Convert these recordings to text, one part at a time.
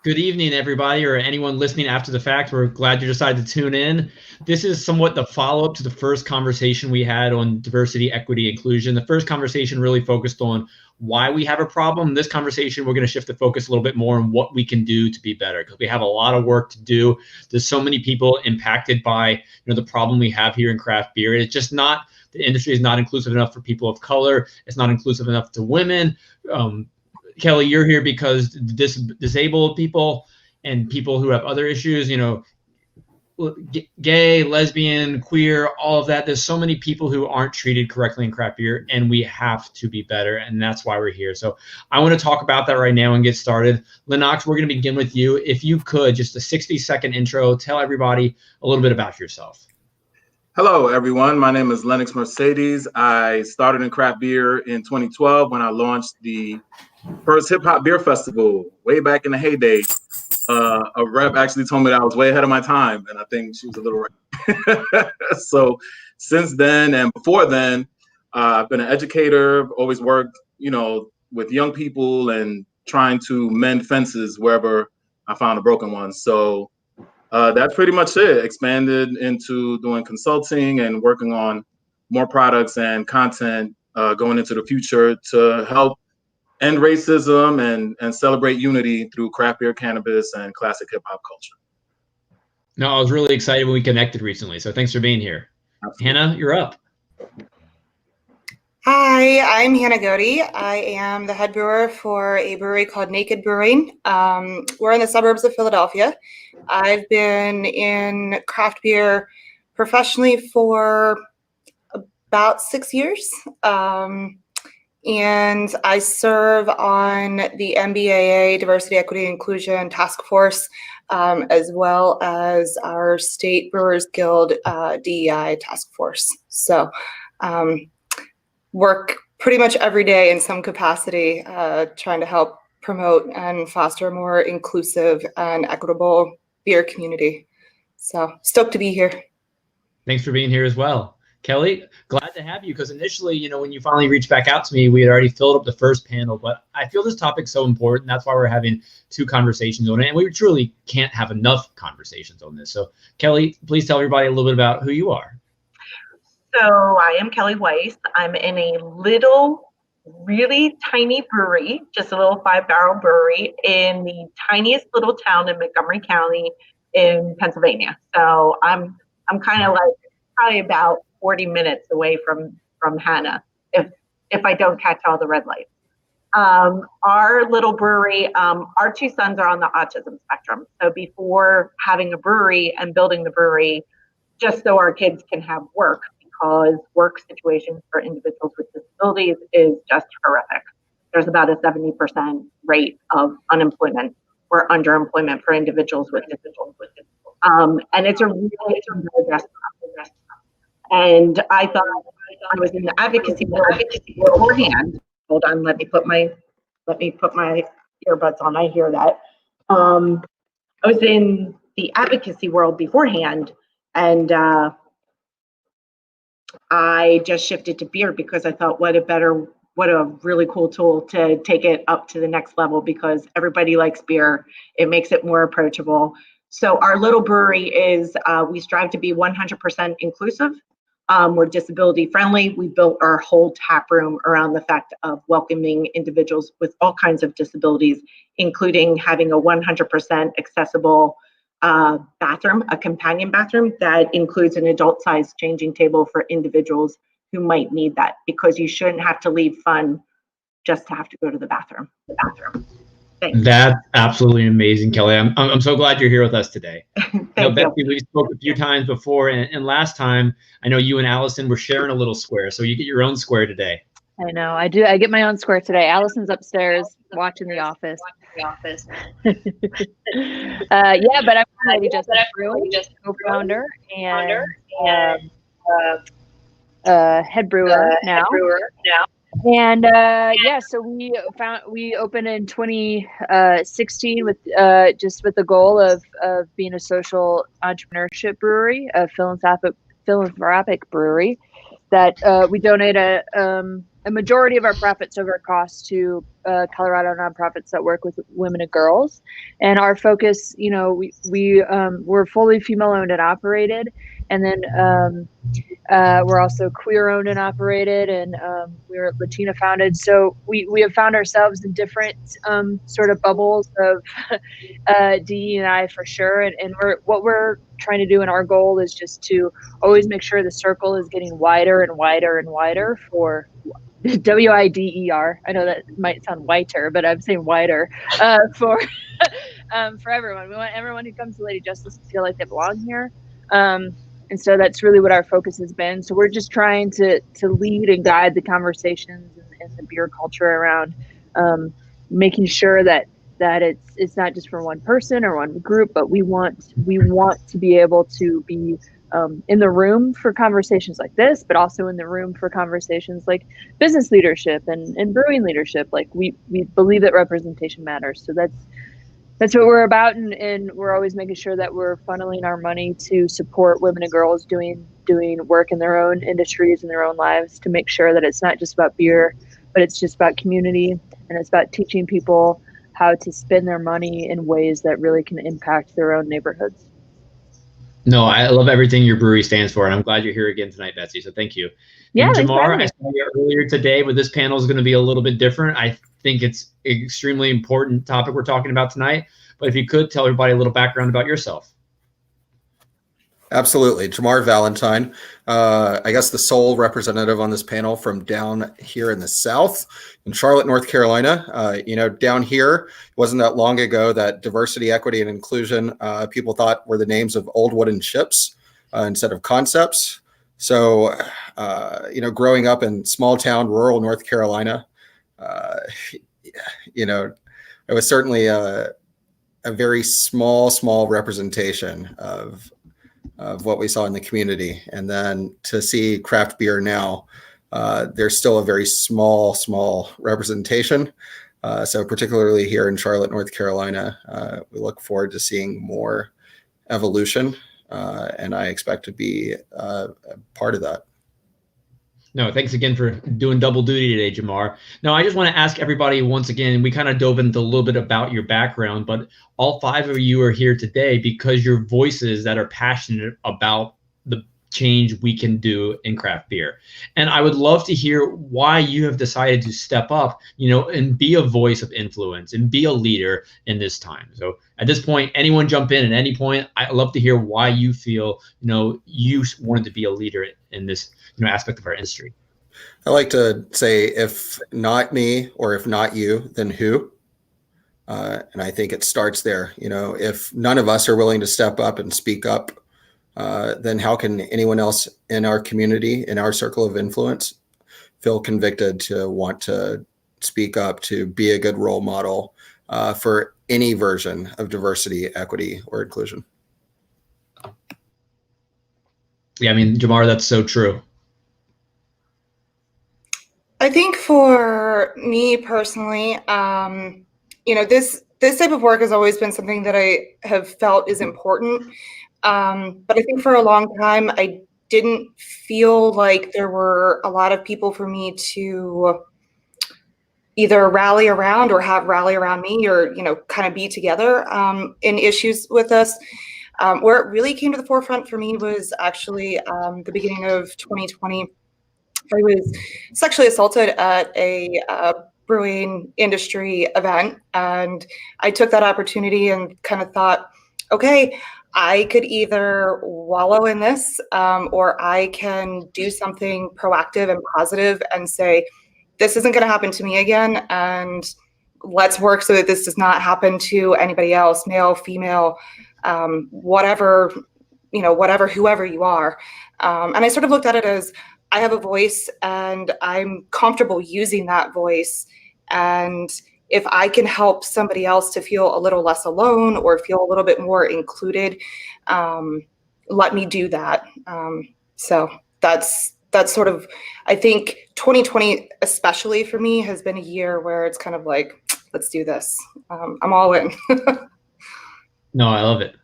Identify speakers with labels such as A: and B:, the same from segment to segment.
A: Good evening, everybody, or anyone listening after the fact. We're glad you decided to tune in. This is somewhat the follow-up to the first conversation we had on diversity, equity, inclusion. The first conversation really focused on why we have a problem. This conversation, we're going to shift the focus a little bit more on what we can do to be better, because we have a lot of work to do. There's so many people impacted by the problem we have here in craft beer. It's just not, the industry is not inclusive enough for people of color. It's not inclusive enough to women. Kelly, you're here because disabled people and people who have other issues, gay, lesbian, queer, all of that. There's so many people who aren't treated correctly in craft beer, and we have to be better, and that's why we're here. So I want to talk about that right now and get started. Lenox, we're going to begin with you. If you could, just a 60-second intro, tell everybody a little bit about yourself.
B: Hello, everyone. My name is Lenox Mercedes. I started in craft beer in 2012 when I launched the first hip hop beer festival way back in the heyday. A rep actually told me that I was way ahead of my time, and I think she was a little right. So since then and before then, I've been an educator, always worked, with young people and trying to mend fences wherever I found a broken one. So that's pretty much it. Expanded into doing consulting and working on more products and content going into the future to help end racism and celebrate unity through craft beer, cannabis, and classic hip hop culture.
A: No, I was really excited when we connected recently, so thanks for being here. Absolutely. Hannah, you're up.
C: Hi, I'm Hannah Godhe. I am the head brewer for a brewery called Naked Brewing. We're in the suburbs of Philadelphia. I've been in craft beer professionally for about 6 years. And I serve on the MBAA Diversity, Equity, Inclusion Task Force, as well as our State Brewers Guild DEI Task Force. So work pretty much every day in some capacity, trying to help promote and foster a more inclusive and equitable beer community. So stoked to be here.
A: Thanks for being here as well. Kelly, glad to have you, because initially, when you finally reached back out to me, we had already filled up the first panel, but I feel this topic's so important. That's why we're having two conversations on it, and we truly can't have enough conversations on this. So Kelly, please tell everybody a little bit about who you are.
D: So I am Kelly Weiss. I'm in a little, really tiny brewery, just a little 5-barrel brewery in the tiniest little town in Montgomery County in Pennsylvania. So I'm kind of like probably about 40 minutes away from Hannah, if I don't catch all the red lights. Our little brewery, our two sons are on the autism spectrum. So before having a brewery and building the brewery, just so our kids can have work, because work situations for individuals with disabilities is just horrific. There's about a 70% rate of unemployment or underemployment for individuals with disabilities. And it's a really desperate. And I thought I was in the advocacy beforehand. Hold on, let me put my earbuds on. I hear that. I was in the advocacy world beforehand, and I just shifted to beer because I thought, what a really cool tool to take it up to the next level, because everybody likes beer. It makes it more approachable. So our little brewery is, we strive to be 100% inclusive. We're disability friendly. We built our whole tap room around the fact of welcoming individuals with all kinds of disabilities, including having a 100% accessible bathroom, a companion bathroom that includes an adult-sized changing table for individuals who might need that, because you shouldn't have to leave fun just to have to go to the bathroom. Thanks.
A: That's absolutely amazing, Kelly. I'm so glad you're here with us today. Betsy, we spoke a few times before, and last time I know you and Allison were sharing a little square, so you get your own square today.
E: I know, I do. I get my own square today. Allison's upstairs watching The Office. Yeah, but I'm really just Brewing, co-founder and head brewer now. And so we opened in 2016 with the goal of being a social entrepreneurship brewery, a philanthropic brewery. we donate a majority of our profits over costs to Colorado nonprofits that work with women and girls. And our focus, we're fully female owned and operated. And then we're also queer owned and operated, and we're Latina founded. So we have found ourselves in different sort of bubbles of DE&I for sure. And what we're trying to do, and our goal is just to always make sure the circle is getting wider and wider and wider for WIDER. I know that might sound whiter, but I'm saying wider for everyone. We want everyone who comes to Lady Justice to feel like they belong here. And so that's really what our focus has been. So we're just trying to lead and guide the conversations and the beer culture around making sure that it's not just for one person or one group, but we want to be able to be in the room for conversations like this, but also in the room for conversations like business leadership and brewing leadership. Like we believe that representation matters. So that's what we're about, and we're always making sure that we're funneling our money to support women and girls doing work in their own industries and their own lives, to make sure that it's not just about beer, but it's just about community, and it's about teaching people how to spend their money in ways that really can impact their own neighborhoods.
A: No, I love everything your brewery stands for, and I'm glad you're here again tonight, Betsy. So thank you.
E: Yeah,
A: and Jamaar, I saw you earlier today, but this panel is going to be a little bit different. I think it's an extremely important topic we're talking about tonight. But if you could tell everybody a little background about yourself.
F: Absolutely. Jamaar Valentine, I guess the sole representative on this panel from down here in the South in Charlotte, North Carolina. Down here, it wasn't that long ago that diversity, equity, and inclusion, people thought were the names of old wooden ships instead of concepts. So, growing up in small town, rural North Carolina, it was certainly a very small representation of what we saw in the community. And then to see craft beer now, there's still a very small representation. So particularly here in Charlotte, North Carolina, we look forward to seeing more evolution. And I expect to be a part of that.
A: No, thanks again for doing double duty today, Jamaar. Now, I just want to ask everybody once again, we kind of dove into a little bit about your background, but all five of you are here today because you're voices that are passionate about the change we can do in craft beer. And I would love to hear why you have decided to step up, and be a voice of influence and be a leader in this time. So at this point, anyone jump in at any point. I'd love to hear why you feel, you wanted to be a leader in this aspect of our industry.
F: I like to say, if not me or if not you, then who? And I think it starts there. If none of us are willing to step up and speak up, then how can anyone else in our community, in our circle of influence, feel convicted to want to speak up, to be a good role model for any version of diversity, equity, or inclusion?
A: Yeah, Jamaar, that's so true.
C: I think for me personally, this type of work has always been something that I have felt is important. But I think for a long time, I didn't feel like there were a lot of people for me to either rally around or have rally around me, or, kind of be together in issues with us. Where it really came to the forefront for me was actually the beginning of 2020. I was sexually assaulted at a brewing industry event, and I took that opportunity and kind of thought, okay, I could either wallow in this or I can do something proactive and positive and say, this isn't going to happen to me again, and let's work so that this does not happen to anybody else, male, female, whatever, whoever you are. And I sort of looked at it as, I have a voice and I'm comfortable using that voice. And if I can help somebody else to feel a little less alone or feel a little bit more included, let me do that. So that's sort of, I think 2020, especially for me, has been a year where it's kind of like, let's do this. I'm all in.
A: No, I love it.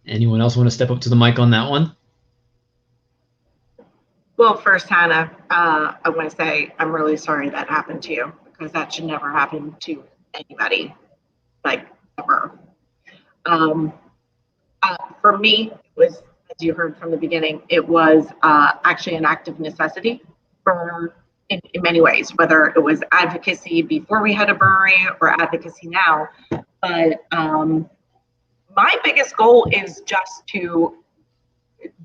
A: Anyone else want to step up to the mic on that one?
D: Well, first, Hannah, I want to say I'm really sorry that happened to you, because that should never happen to anybody, like, ever. For me, it was, as you heard from the beginning, it was actually an act of necessity in many ways, whether it was advocacy before we had a brewery or advocacy now. But my biggest goal is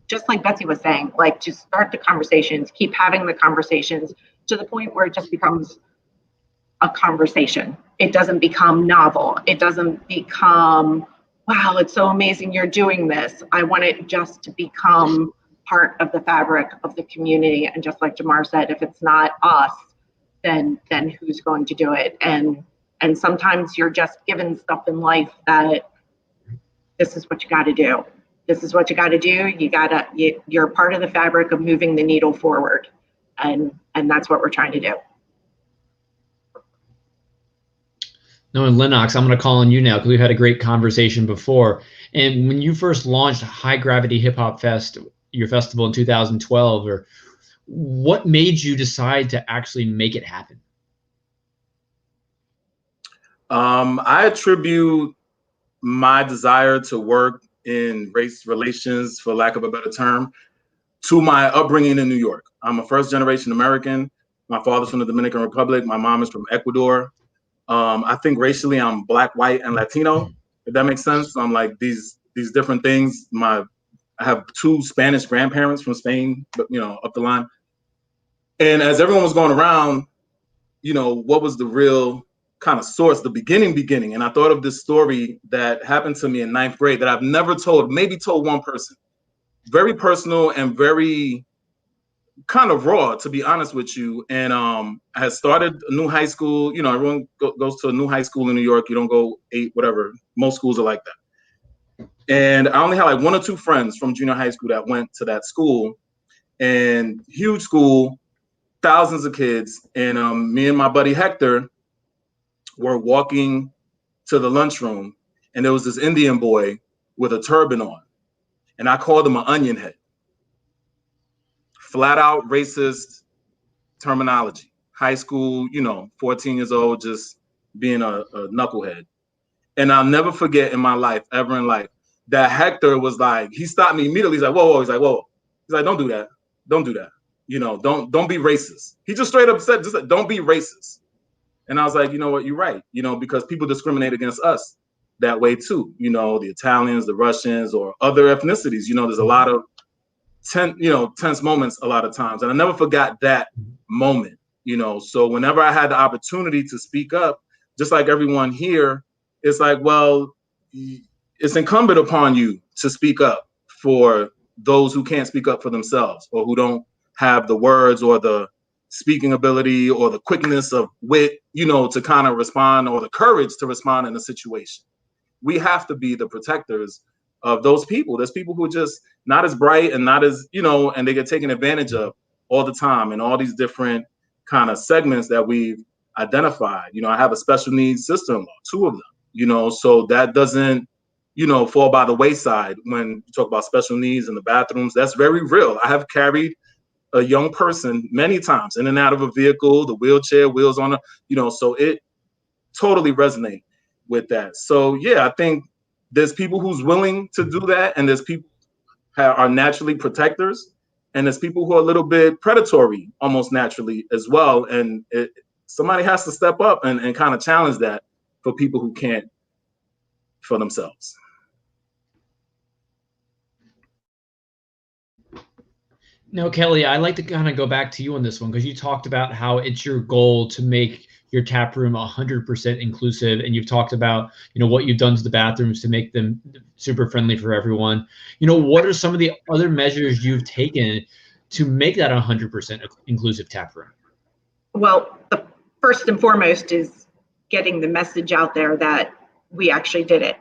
D: just like Betsy was saying, like, to start the conversations, keep having the conversations to the point where it just becomes a conversation. It doesn't become novel. It doesn't become, wow, it's so amazing you're doing this. I want it just to become part of the fabric of the community. And just like Jamaar said, if it's not us, then who's going to do it? And sometimes you're just given stuff in life that this is what you got to do. This is what you got to do. You're part of the fabric of moving the needle forward. And that's what we're trying to do.
A: No, and Lenox, I'm going to call on you now because we've had a great conversation before. And when you first launched High Gravity Hip Hop Fest, your festival in 2012, or what made you decide to actually make it happen?
B: I attribute my desire to work in race relations, for lack of a better term, to my upbringing in New York. I'm a first generation American. My father's from the Dominican Republic. My mom is from Ecuador. I think racially I'm Black, white, and Latino, if that makes sense. So I'm like these different things. I have 2 Spanish grandparents from Spain, but up the line. And as everyone was going around, what was the real kind of source, the beginning. And I thought of this story that happened to me in 9th grade that I've never told, maybe told one person. Very personal and very kind of raw, to be honest with you. And I had started a new high school. Everyone goes to a new high school in New York. You don't go 8, whatever. Most schools are like that. And I only had like 1 or 2 friends from junior high school that went to that school. And huge school, thousands of kids. And me and my buddy Hector were walking to the lunchroom, and there was this Indian boy with a turban on, and I called him an onion head. Flat out racist terminology. High school, 14 years old, just being a knucklehead. And I'll never forget in my life, ever in life, that Hector was like, he stopped me immediately. He's like, whoa. He's like, whoa. He's like, don't do that. Don't do that. Don't be racist. He just straight up said, don't be racist. And I was like, you know what, you're right, because people discriminate against us that way too. The Italians, the Russians, or other ethnicities. There's a lot of tense moments a lot of times. And I never forgot that moment, So whenever I had the opportunity to speak up, just like everyone here, it's like, well, it's incumbent upon you to speak up for those who can't speak up for themselves, or who don't have the words or the speaking ability or the quickness of wit, to kind of respond, or the courage to respond in a situation. We have to be the protectors of those people. There's people who are just not as bright and not as, and they get taken advantage of all the time in all these different kind of segments that we've identified. I have a special needs sister-in-law, 2 of them, so that doesn't, fall by the wayside when you talk about special needs in the bathrooms. That's very real. I have carried a young person many times in and out of a vehicle, the wheelchair, wheels on so it totally resonate with that. So yeah, I think there's people who's willing to do that, and there's people who are naturally protectors, and there's people who are a little bit predatory almost naturally as well. And somebody has to step up and kind of challenge that for people who can't for themselves.
A: No, Kelly, I'd like to kind of go back to you on this one, because you talked about how it's your goal to make your tap room 100% inclusive, and you've talked about what you've done to the bathrooms to make them super friendly for everyone. What are some of the other measures you've taken to make that 100% inclusive tap room?
D: Well, the first and foremost is getting the message out there that we actually did it,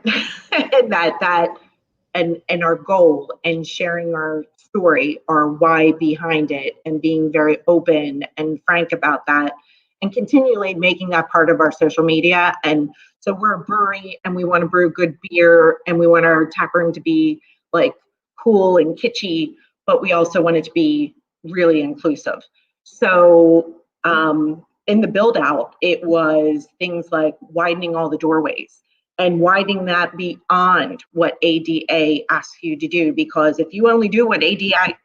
D: and our goal, and sharing our story, our why behind it, and being very open and frank about that, and continually making that part of our social media. And so we're a brewery, and we want to brew good beer, and we want our tap room to be like cool and kitschy, but we also want it to be really inclusive. So in the build out, it was things like widening all the doorways and widening that beyond what ADA asks you to do. Because if you only do what ADA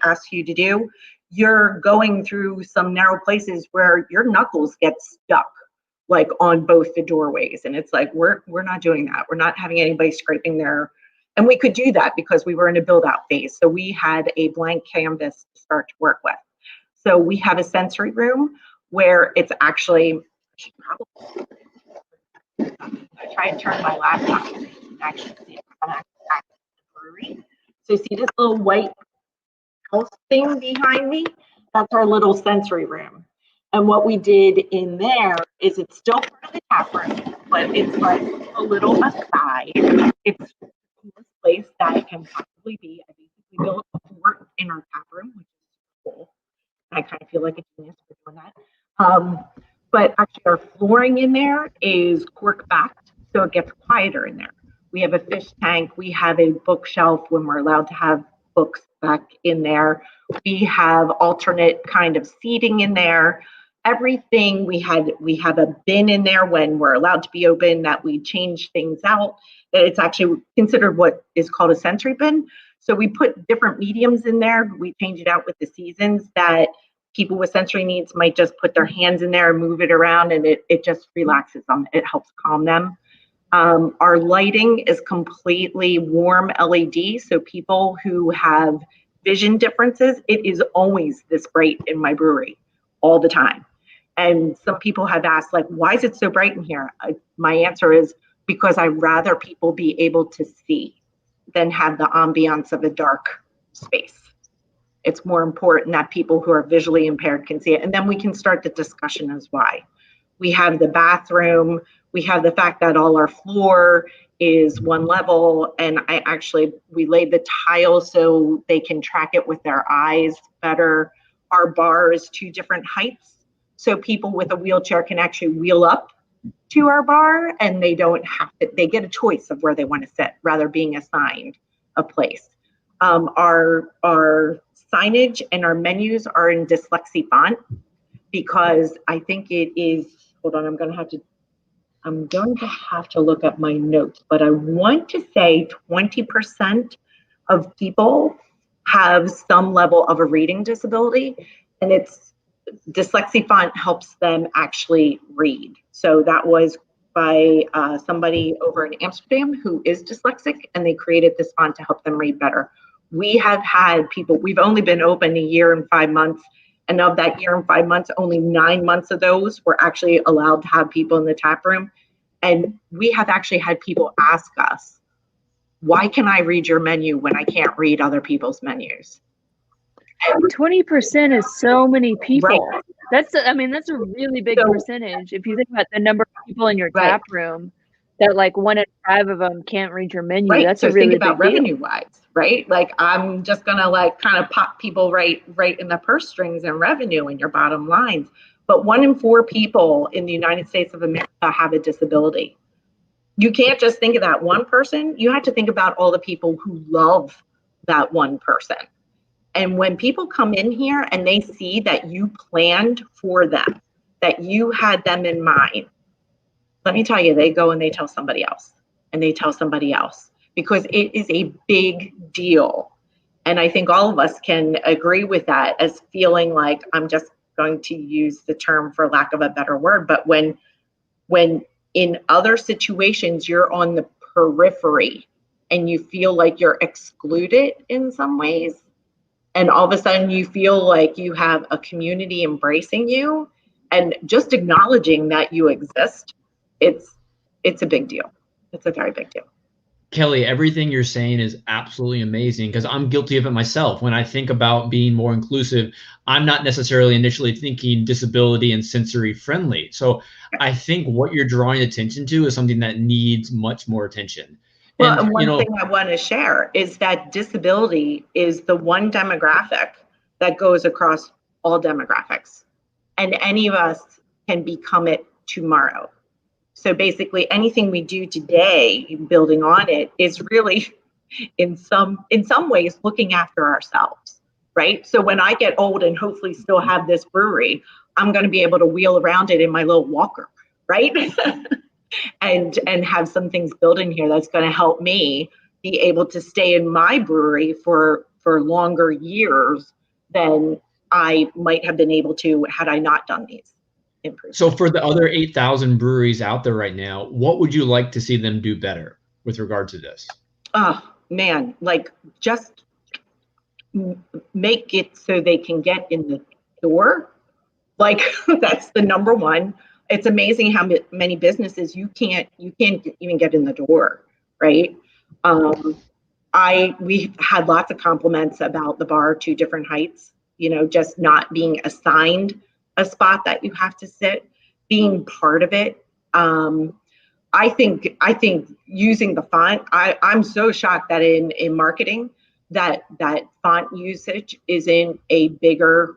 D: asks you to do, you're going through some narrow places where your knuckles get stuck, like on both the doorways. And it's like, we're not doing that. We're not having anybody scraping there. And we could do that because we were in a build out phase. So we had a blank canvas to start to work with. So we have a sensory room where it's actually, I try and turn my laptop so you can actually see it. I'm actually at the brewery. So see this little white house thing behind me? That's our little sensory room. And what we did in there is it's still part of the tap room, but it's like a little aside. It's the coolest place that it can possibly be. I basically built a fort in our tap room, which is cool. I kind of feel like a genius for doing that. But actually our flooring in there is cork backed, so it gets quieter in there. We have a fish tank. We have a bookshelf when we're allowed to have books back in there. We have alternate kind of seating in there. Everything we have a bin in there when we're allowed to be open that we change things out. It's actually considered what is called a sensory bin. So we put different mediums in there. We change it out with the seasons that people with sensory needs might just put their hands in there and move it around, and it just relaxes them. It helps calm them. Our lighting is completely warm LED. So people who have vision differences, it is always this bright in my brewery all the time. And some people have asked, like, why is it so bright in here? My answer is because I'd rather people be able to see than have the ambiance of a dark space. It's more important that people who are visually impaired can see it. And then we can start the discussion as why. We have the bathroom. We have the fact that all our floor is one level. And we laid the tile so they can track it with their eyes better. Our bar is 2 different heights. So people with a wheelchair can actually wheel up to our bar and they don't have to, they get a choice of where they want to sit rather being assigned a place. Our signage and our menus are in dyslexia font because I think it is, hold on, I'm going to have to look up my notes, but I want to say 20% of people have some level of a reading disability, and it's dyslexia font helps them actually read. So that was by somebody over in Amsterdam who is dyslexic, and they created this font to help them read better. We have had people, we've only been open a year and 5 months, and of that year and 5 months, only 9 months of those were actually allowed to have people in the tap room. And we have actually had people ask us, why can I read your menu when I can't read other people's menus?
E: 20% is so many people.
D: Right.
E: That's a really big percentage. If you think about the number of people in your tap room, that like 1 in 5 of them can't read your menu.
D: Right.
E: That's
D: so
E: a really
D: think about
E: big
D: revenue wise, right? Like I'm just gonna like kind of pop people right in the purse strings and revenue and your bottom lines. But 1 in 4 people in the United States of America have a disability. You can't just think of that one person. You have to think about all the people who love that one person. And when people come in here and they see that you planned for them, that you had them in mind, let me tell you, they go and they tell somebody else and they tell somebody else because it is a big deal. And I think all of us can agree with that as feeling like, I'm just going to use the term for lack of a better word, but when in other situations you're on the periphery and you feel like you're excluded in some ways, and all of a sudden you feel like you have a community embracing you and just acknowledging that you exist, it's a big deal. It's a very big deal.
A: Kelly, everything you're saying is absolutely amazing because I'm guilty of it myself. When I think about being more inclusive, I'm not necessarily initially thinking disability and sensory friendly. So I think what you're drawing attention to is something that needs much more attention.
D: Well, and one thing I want to share is that disability is the one demographic that goes across all demographics, and any of us can become it tomorrow. So basically anything we do today, building on it, is really in some ways looking after ourselves, right? So when I get old and hopefully still have this brewery, I'm going to be able to wheel around it in my little walker, right? and have some things built in here that's going to help me be able to stay in my brewery for longer years than I might have been able to had I not done these improvements.
A: So for the other 8,000 breweries out there right now, what would you like to see them do better with regard to this?
D: Oh man, like just make it so they can get in the door. Like that's the number one. It's amazing how many businesses you can't even get in the door, right? We had lots of compliments about the bar to different heights, just not being assigned a spot that you have to sit, being part of it. I think using the font, I'm so shocked that in marketing that font usage isn't a bigger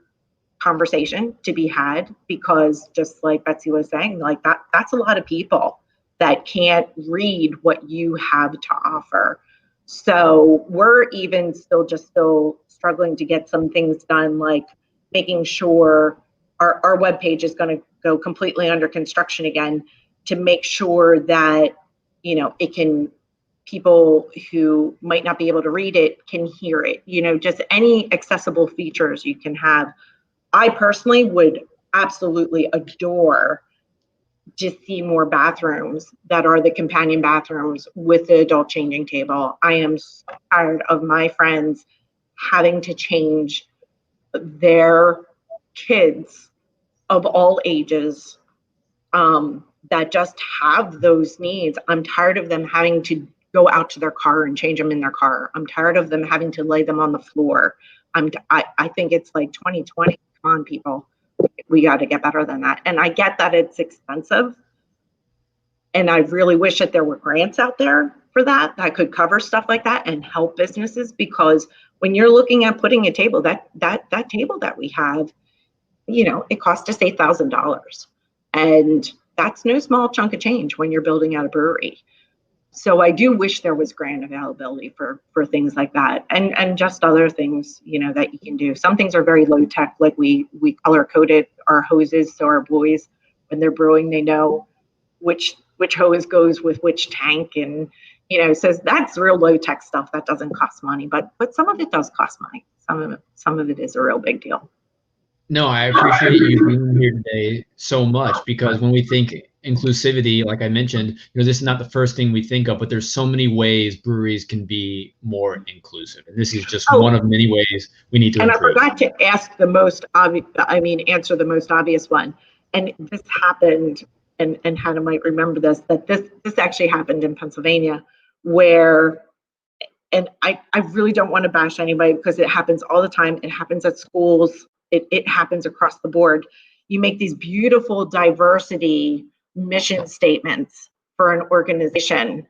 D: conversation to be had, because just like Betsy was saying, like that's a lot of people that can't read what you have to offer. So we're even still struggling to get some things done, like making sure our webpage is going to go completely under construction again, to make sure that it can, people who might not be able to read it can hear it, just any accessible features you can have. I personally would absolutely adore to see more bathrooms that are the companion bathrooms with the adult changing table. I am so tired of my friends having to change their kids of all ages that just have those needs. I'm tired of them having to go out to their car and change them in their car. I'm tired of them having to lay them on the floor. I think it's like 2020. Come on, people. We got to get better than that. And I get that it's expensive. And I really wish that there were grants out there for that could cover stuff like that and help businesses, because when you're looking at putting a table, that table that we have, it cost us $8,000. And that's no small chunk of change when you're building out a brewery. So I do wish there was grant availability for things like that, and just other things, that you can do. Some things are very low tech, like we color coded our hoses, so our boys, when they're brewing, they know which hose goes with which tank, and so that's real low tech stuff that doesn't cost money, but some of it does cost money. Some of it is a real big deal.
A: No, I appreciate you being here today so much, because when we think inclusivity, like I mentioned, this is not the first thing we think of, but there's so many ways breweries can be more inclusive. And this is just one of many ways we need to improve.
D: And I forgot to ask answer the most obvious one. And this happened, and Hannah might remember this, that this actually happened in Pennsylvania, where, and I really don't want to bash anybody because it happens all the time. It happens at schools. It happens across the board. You make these beautiful diversity mission statements for an organization,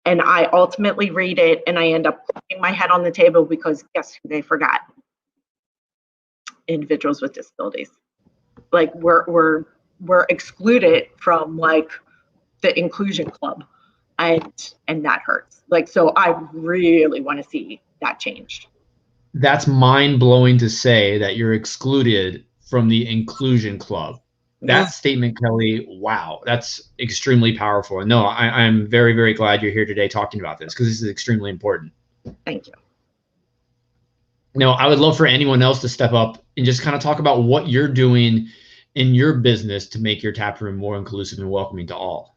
D: and I ultimately read it and I end up putting my head on the table, because guess who they forgot? Individuals with disabilities. Like we're excluded from like the inclusion club, and that hurts. Like, so I really want to see that changed.
A: That's mind-blowing to say that you're excluded from the inclusion club. That statement, Kelly, wow, that's extremely powerful. And no, I'm very, very glad you're here today talking about this, because this is extremely important.
D: Thank you.
A: Now, I would love for anyone else to step up and just kind of talk about what you're doing in your business to make your tap room more inclusive and welcoming to all.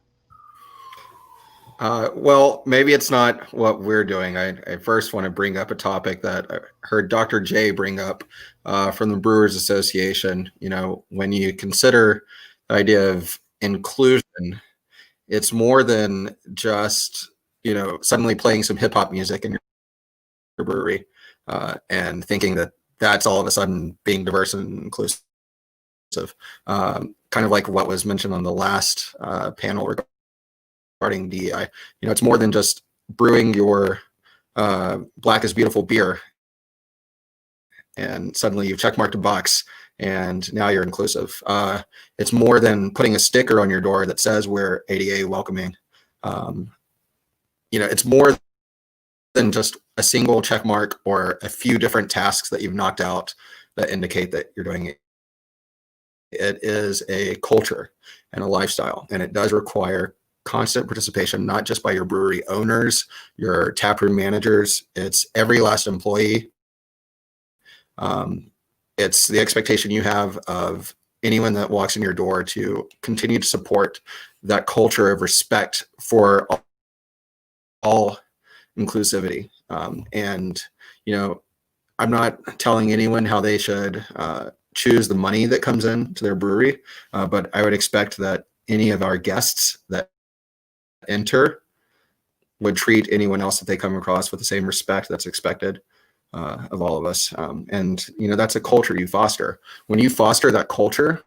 F: Well, maybe it's not what we're doing. I first want to bring up a topic that I heard Dr. J bring up from the Brewers Association. When you consider the idea of inclusion, it's more than just, suddenly playing some hip hop music in your brewery and thinking that that's all of a sudden being diverse and inclusive. Kind of like what was mentioned on the last panel regarding DEI. It's more than just brewing your Black is Beautiful beer and suddenly you've checkmarked a box and now you're inclusive. It's more than putting a sticker on your door that says we're ADA welcoming. It's more than just a single check mark or a few different tasks that you've knocked out that indicate that you're doing it. It is a culture and a lifestyle, and it does require constant participation, not just by your brewery owners, your taproom managers. It's every last employee. It's the expectation you have of anyone that walks in your door to continue to support that culture of respect for all inclusivity. And, you know, I'm not telling anyone how they should choose the money that comes in to their brewery, but I would expect that any of our guests that enter would treat anyone else that they come across with the same respect that's expected of all of us. And, you know, that's a culture you foster. When you foster that culture,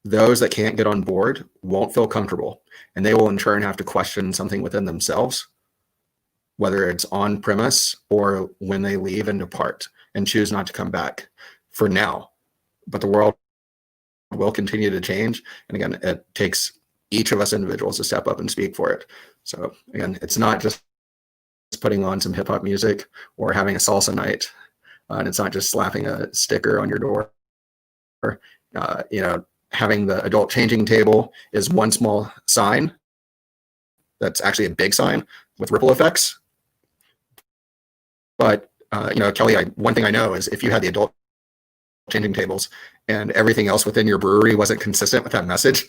F: those that can't get on board won't feel comfortable, and they will in turn have to question something within themselves, whether it's on premise or when they leave and depart and choose not to come back for now. But the world will continue to change. And again, it takes each of us individuals to step up and speak for it. So again, it's not just putting on some hip hop music or having a salsa night. And it's not just slapping a sticker on your door. You know, having the adult changing table is one small sign. That's actually a big sign with ripple effects. But, you know, Kelly, one thing I know is if you had the adult changing tables and everything else within your brewery wasn't consistent with that message,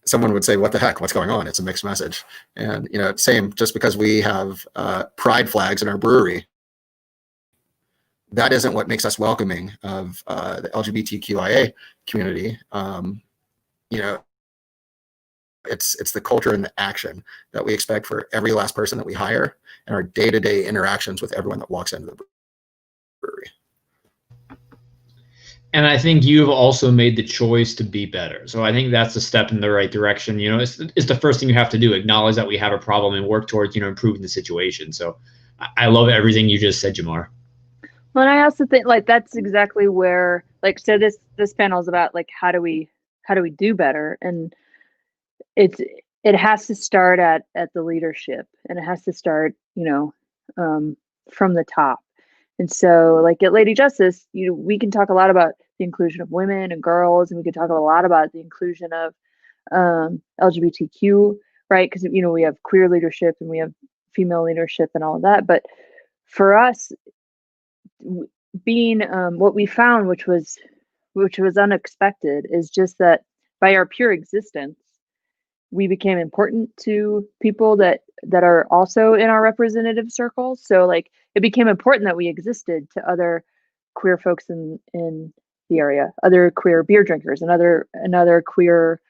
F: someone would say, what the heck, what's going on? It's a mixed message. And, you know, same, just because we have pride flags in our brewery, that isn't what makes us welcoming of the LGBTQIA community. You know, it's the culture and the action that we expect for every last person that we hire and our day-to-day interactions with everyone that walks into the brewery.
A: And I think you've also made the choice to be better. So I think that's a step in the right direction. You know, it's the first thing you have to do, acknowledge that we have a problem and work towards, you know, improving the situation. So I love everything you just said, Jamaar.
E: Well, and I also think like that's exactly where, like, so this panel is about like how do we do better, and it has to start at the leadership, and it has to start, you know, from the top. And so like at Lady Justice, you know, we can talk a lot about the inclusion of women and girls, and we can talk a lot about the inclusion of LGBTQ, right? Because, you know, we have queer leadership and we have female leadership and all of that. But for us, being what we found, which was unexpected, is just that by our pure existence, we became important to people that are also in our representative circles. So like it became important that we existed to other queer folks in the area, other queer beer drinkers, and other queer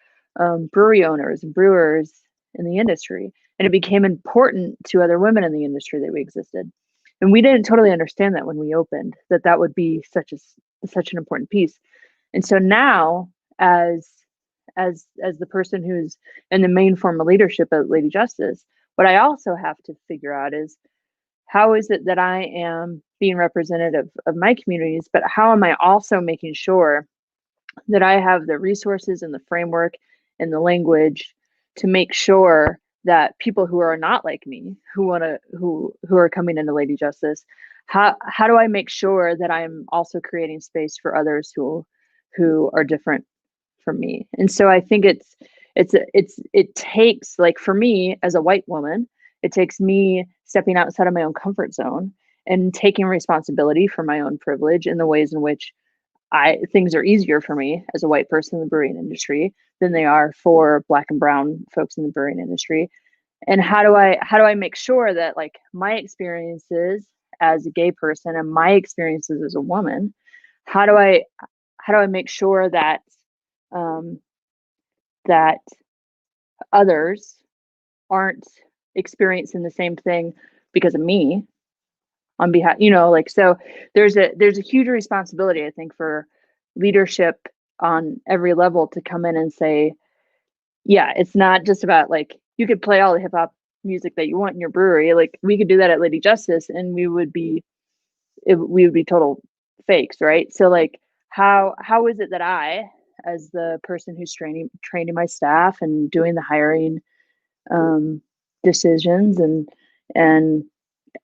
E: brewery owners and brewers in the industry. And it became important to other women in the industry that we existed. And we didn't totally understand that when we opened, that would be such an important piece. And so now, as the person who's in the main form of leadership at Lady Justice, what I also have to figure out is how is it that I am being representative of my communities, but how am I also making sure that I have the resources and the framework and the language to make sure that people who are not like me, who are coming into Lady Justice, how do I make sure that I'm also creating space for others who are different from me? And so I think it takes, like, for me as a white woman, it takes me stepping outside of my own comfort zone and taking responsibility for my own privilege in the ways in which things are easier for me as a white person in the brewing industry than they are for Black and brown folks in the brewing industry. And how do I make sure that, like, my experiences as a gay person and my experiences as a woman, how do I make sure that that others aren't experiencing the same thing because of me on behalf, you know, like, so there's a huge responsibility, I think, for leadership on every level to come in and say, yeah, it's not just about, like, you could play all the hip hop music that you want in your brewery. Like, we could do that at Lady Justice and we would be total fakes, right? So like, how is it that I, as the person who's training my staff and doing the hiring, decisions and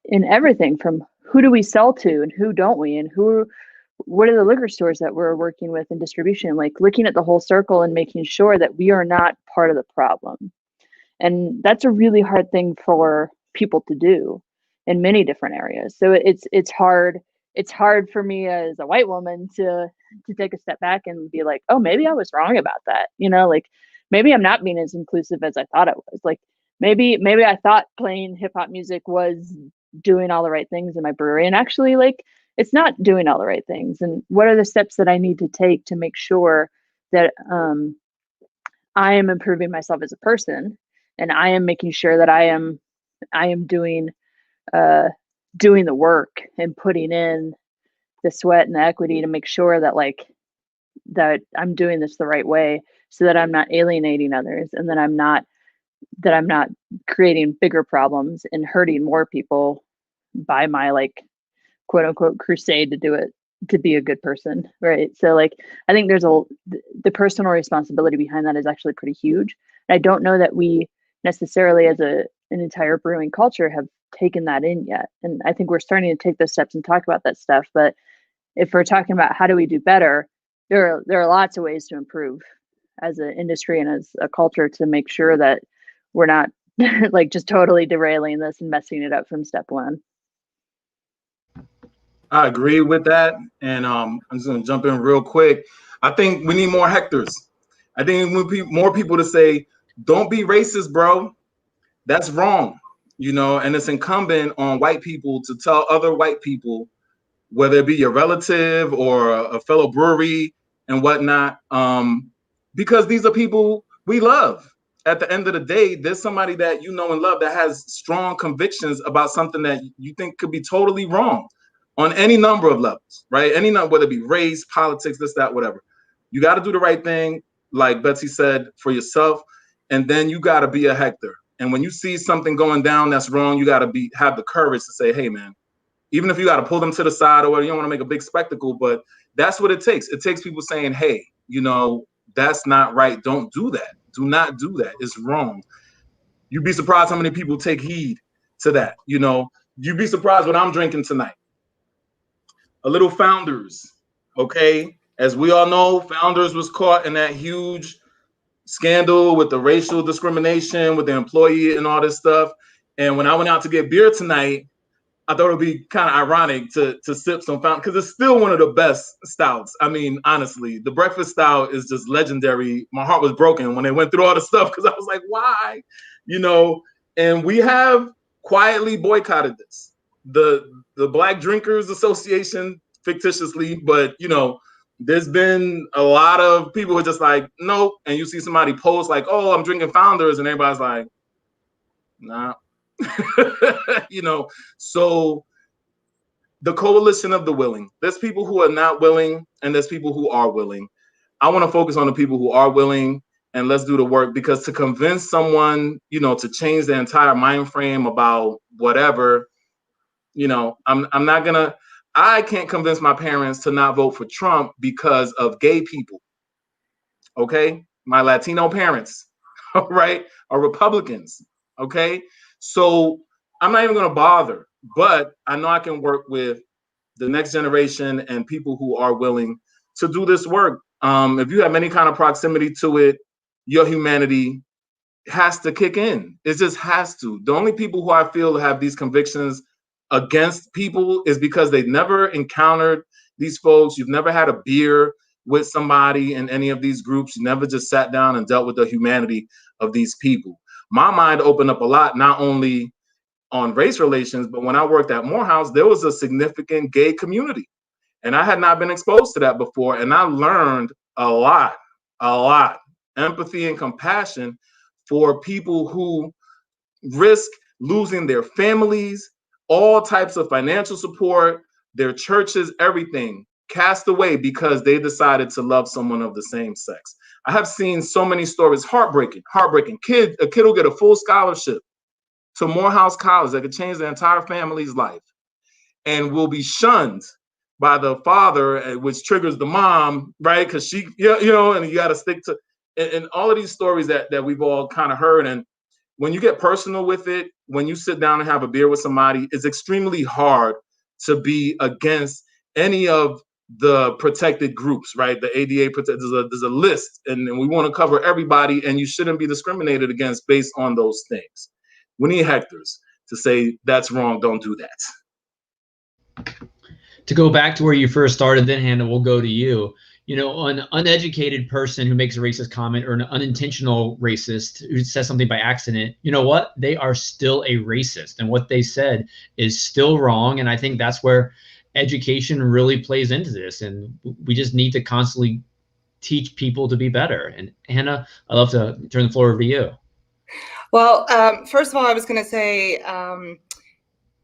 E: in everything from who do we sell to and who don't we, and what are the liquor stores that we're working with in distribution, like looking at the whole circle and making sure that we are not part of the problem. And that's a really hard thing for people to do in many different areas. So it's hard for me as a white woman to take a step back and be like, oh, maybe I was wrong about that, like maybe I'm not being as inclusive as I thought I was. Like maybe I thought playing hip hop music was doing all the right things in my brewery, and actually, like, it's not doing all the right things. And what are the steps that I need to take to make sure that I am improving myself as a person, and I am making sure that I am doing the work and putting in the sweat and the equity to make sure that that I'm doing this the right way, so that I'm not alienating others, and that I'm not creating bigger problems and hurting more people by my quote unquote crusade to be a good person, right? So I think the personal responsibility behind that is actually pretty huge. And I don't know that we necessarily as an entire brewing culture have taken that in yet. And I think we're starting to take those steps and talk about that stuff. But if we're talking about how do we do better, there are lots of ways to improve as an industry and as a culture to make sure that we're not just totally derailing this and messing it up from step one.
B: I agree with that. And I'm just going to jump in real quick. I think we need more Hectors. I think we need more people to say, don't be racist, bro. That's wrong. And it's incumbent on white people to tell other white people, whether it be your relative or a fellow brewery and whatnot, because these are people we love. At the end of the day, there's somebody that you know and love that has strong convictions about something that you think could be totally wrong on any number of levels, right? Whether it be race, politics, this, that, whatever. You got to do the right thing, like Betsy said, for yourself, and then you got to be a Hector. And when you see something going down that's wrong, you got to have the courage to say, hey, man, even if you got to pull them to the side or you don't want to make a big spectacle, but that's what it takes. It takes people saying, hey, that's not right. Don't do that. Do not do that. It's wrong. You'd be surprised how many people take heed to that. You'd be surprised what I'm drinking tonight. A little Founders, okay? As we all know, Founders was caught in that huge scandal with the racial discrimination with the employee and all this stuff. And when I went out to get beer tonight, I thought it would be kind of ironic to sip some Founders because it's still one of the best stouts. I mean, honestly, the breakfast stout is just legendary. My heart was broken when they went through all the stuff because I was like, why? And we have quietly boycotted this. The Black Drinkers Association, fictitiously, but there's been a lot of people who are just like, nope. And you see somebody post like, oh, I'm drinking Founders, and everybody's like, nah. So the coalition of the willing. There's people who are not willing, and there's people who are willing. I want to focus on the people who are willing, and let's do the work, because to convince someone, to change their entire mind frame about whatever, I can't convince my parents to not vote for Trump because of gay people. Okay? My Latino parents, right, are Republicans. Okay? So I'm not even going to bother, but I know I can work with the next generation and people who are willing to do this work. If you have any kind of proximity to it, your humanity has to kick in. It just has to. The only people who I feel have these convictions against people is because they've never encountered these folks. You've never had a beer with somebody in any of these groups. You never just sat down and dealt with the humanity of these people. My mind opened up a lot, not only on race relations, but when I worked at Morehouse, there was a significant gay community. And I had not been exposed to that before. And I learned a lot, empathy and compassion for people who risk losing their families, all types of financial support, their churches, everything cast away because they decided to love someone of the same sex. I have seen so many stories, heartbreaking. A kid will get a full scholarship to Morehouse College that could change their entire family's life and will be shunned by the father, which triggers the mom, right? Because she, and you got to stick to, and all of these stories that we've all kind of heard. And, when you get personal with it, when you sit down and have a beer with somebody, it's extremely hard to be against any of the protected groups, right? The ADA there's a list, and we want to cover everybody, and you shouldn't be discriminated against based on those things. We need Hectors to say that's wrong, don't do that.
A: To go back to where you first started, then Hannah, we'll go to you. You know, an uneducated person who makes a racist comment, or an unintentional racist who says something by accident, you know what? They are still a racist, and what they said is still wrong. And I think that's where education really plays into this, and we just need to constantly teach people to be better. And Hannah, I'd love to turn the floor over to you.
C: Well, first of all, I was going to say,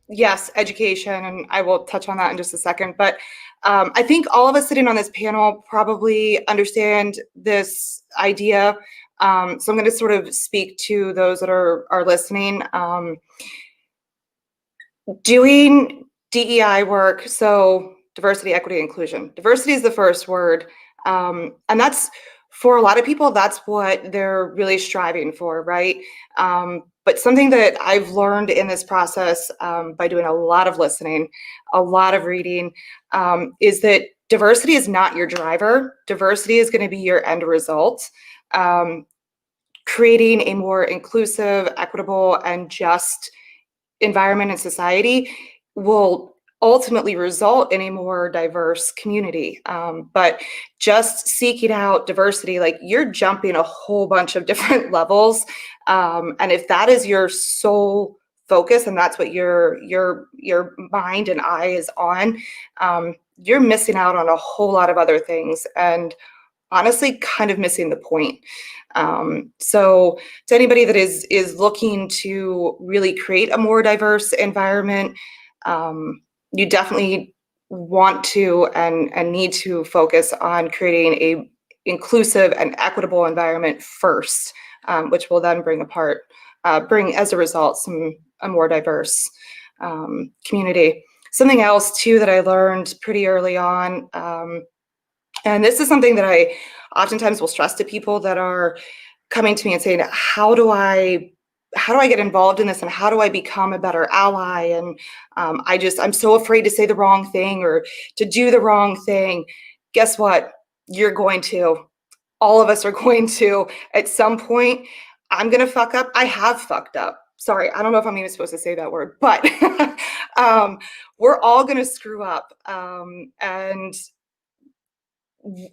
C: yes, education, and I will touch on that in just a second. But I think all of us sitting on this panel probably understand this idea. So I'm going to sort of speak to those that are listening. Doing DEI work, so diversity, equity, inclusion. Diversity is the first word. And that's, for a lot of people, that's what they're really striving for, right? But something that I've learned in this process by doing a lot of listening, a lot of reading, is that diversity is not your driver. Diversity is going to be your end result. Creating a more inclusive, equitable, and just environment and society will ultimately result in a more diverse community. But just seeking out diversity, like, you're jumping a whole bunch of different levels. And if that is your sole focus and that's what your mind and eye is on, you're missing out on a whole lot of other things, and honestly kind of missing the point. So to anybody that is looking to really create a more diverse environment, you definitely want to and need to focus on creating a inclusive and equitable environment first, which will then bring as a result a more diverse community. Something else too that I learned pretty early on, and this is something that I oftentimes will stress to people that are coming to me and saying, how do I get involved in this, and how do I become a better ally? And I'm so afraid to say the wrong thing or to do the wrong thing. Guess what? You're going to. All of us are going to. At some point, I'm going to fuck up. I have fucked up. Sorry, I don't know if I'm even supposed to say that word, but we're all going to screw up. And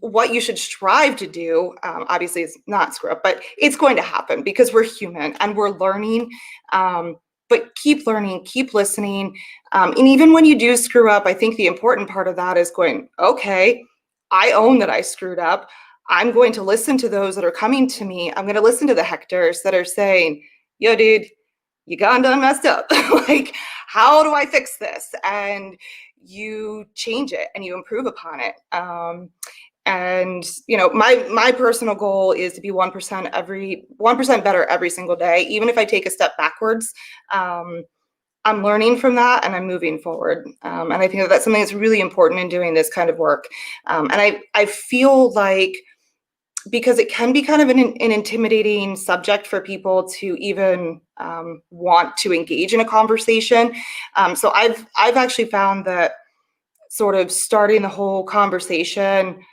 C: what you should strive to do, obviously, is not screw up, but it's going to happen because we're human and we're learning. But keep learning, keep listening. And even when you do screw up, I think the important part of that is going, okay, I own that I screwed up. I'm going to listen to those that are coming to me. I'm going to listen to the Hectors that are saying, yo, dude, you gone done messed up. Like, how do I fix this? And you change it and you improve upon it. And you know, my personal goal is to be 1% better every single day. Even if I take a step backwards, I'm learning from that and I'm moving forward. And I think that that's something that's really important in doing this kind of work. And I feel like, because it can be kind of an intimidating subject for people to even want to engage in a conversation. So I've actually found that sort of starting the whole conversation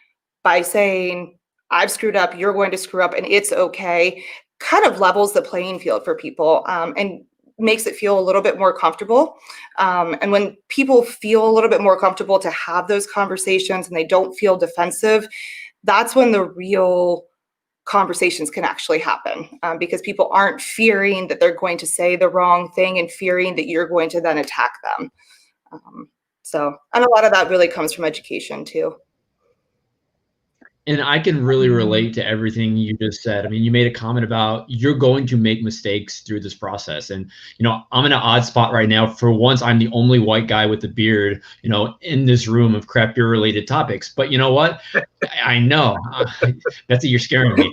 C: by saying, I've screwed up, you're going to screw up, and it's okay, kind of levels the playing field for people, and makes it feel a little bit more comfortable. And when people feel a little bit more comfortable to have those conversations and they don't feel defensive, that's when the real conversations can actually happen, because people aren't fearing that they're going to say the wrong thing and fearing that you're going to then attack them. And a lot of that really comes from education too.
A: And I can really relate to everything you just said. I mean, you made a comment about you're going to make mistakes through this process. And, you know, I'm in an odd spot right now. For once, I'm the only white guy with a beard, you know, in this room of craft beer related topics. But you know what? I know. Betsy, you're scaring me.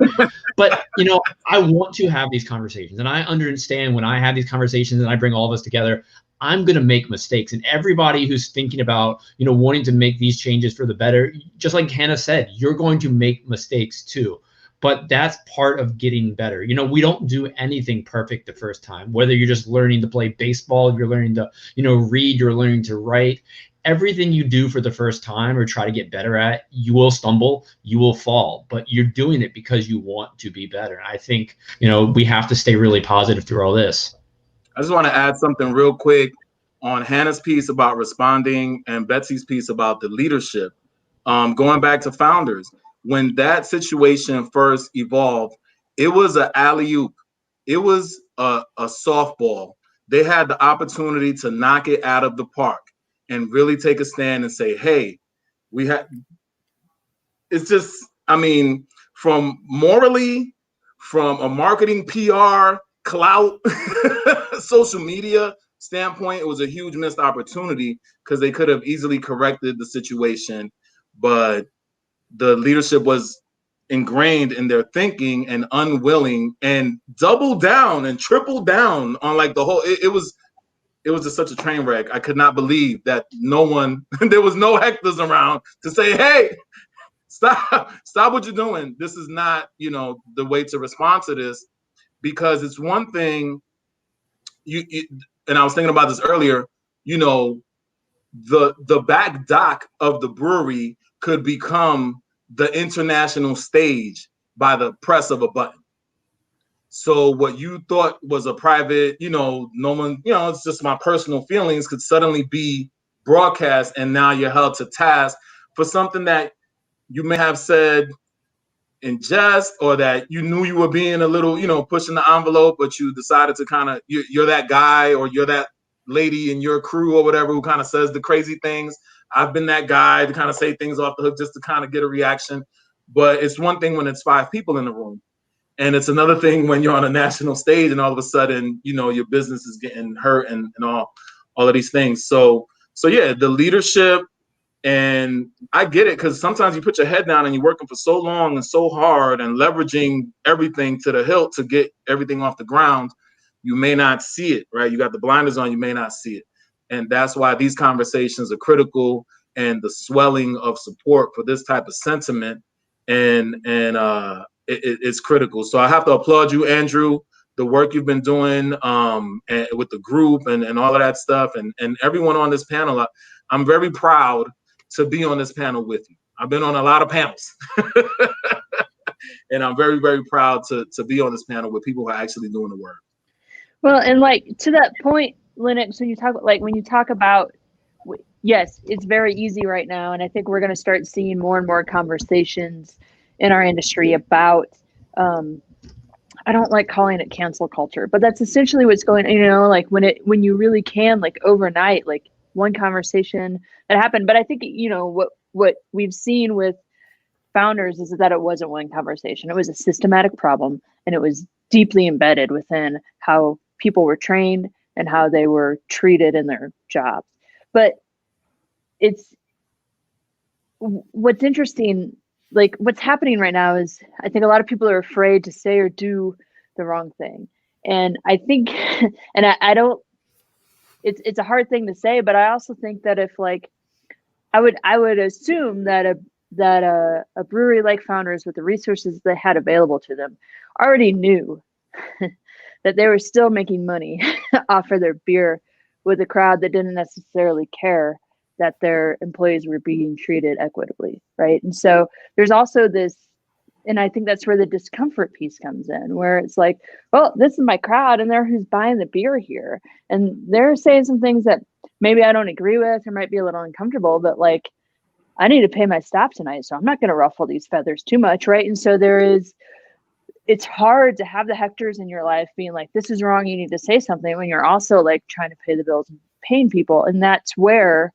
A: But, you know, I want to have these conversations. And I understand when I have these conversations and I bring all of us together, I'm going to make mistakes. And everybody who's thinking about, you know, wanting to make these changes for the better, just like Hannah said, you're going to make mistakes too. but that's part of getting better. You know, we don't do anything perfect the first time, whether you're just learning to play baseball, you're learning to, you know, read, you're learning to write. Everything you do for the first time or try to get better at, you will stumble, you will fall, but you're doing it because you want to be better. I think, you know, we have to stay really positive through all this.
B: I just want to add something real quick on Hannah's piece about responding and Betsy's piece about the leadership. Going back to founders, when that situation first evolved, it was an alley-oop. It was a softball. They had the opportunity to knock it out of the park and really take a stand and say, hey, it's just, I mean, from morally, from a marketing PR, clout, social media standpoint, it was a huge missed opportunity because they could have easily corrected the situation, but the leadership was ingrained in their thinking and unwilling and doubled down and tripled down on like the whole, it was just such a train wreck. I could not believe that no one, there was no hecklers around to say, hey, stop what you're doing. This is not, you know, the way to respond to this, because it's one thing and I was thinking about this earlier, you know, the back dock of the brewery could become the international stage by the press of a button. So what you thought was a private, you know, no one, you know, it's just my personal feelings, could suddenly be broadcast, and now you're held to task for something that you may have said in jest, or that you knew you were being a little, you know, pushing the envelope, but you decided to kind of, you're that guy or you're that lady in your crew or whatever who kind of says the crazy things. I've been that guy to kind of say things off the hook just to kind of get a reaction. But it's one thing when it's 5 people in the room. And it's another thing when you're on a national stage and all of a sudden, you know, your business is getting hurt and all of these things. So yeah, the leadership, and I get it, because sometimes you put your head down and you're working for so long and so hard and leveraging everything to the hilt to get everything off the ground. You may not see it, right? You got the blinders on, you may not see it. And that's why these conversations are critical, and the swelling of support for this type of sentiment it's critical. So I have to applaud you, Andrew, the work you've been doing and with the group and all of that stuff, and everyone on this panel. I'm very proud to be on this panel with you. I've been on a lot of panels and I'm very, very proud to be on this panel with people who are actually doing the work.
E: Well, and like to that point, Lenox, when you talk about, yes, it's very easy right now. And I think we're going to start seeing more and more conversations in our industry about, I don't like calling it cancel culture, but that's essentially what's going, you know, like when you really can, like overnight, like one conversation that happened. But I think, you know, what we've seen with founders is that it wasn't one conversation. It was a systematic problem, and it was deeply embedded within how people were trained and how they were treated in their jobs. But what's interesting, like what's happening right now is I think a lot of people are afraid to say or do the wrong thing. And I think, and I don't, it's a hard thing to say, but I also think that if like, I would assume that a brewery like Founders, with the resources they had available to them, already knew that they were still making money off of their beer with a crowd that didn't necessarily care that their employees were being treated equitably, right? And so there's also this, and I think that's where the discomfort piece comes in, where it's like, well, this is my crowd and they're who's buying the beer here. And they're saying some things that maybe I don't agree with or might be a little uncomfortable, but like, I need to pay my staff tonight, so I'm not going to ruffle these feathers too much, right? And so it's hard to have the hectors in your life being like, this is wrong, you need to say something, when you're also like trying to pay the bills and paying people. And that's where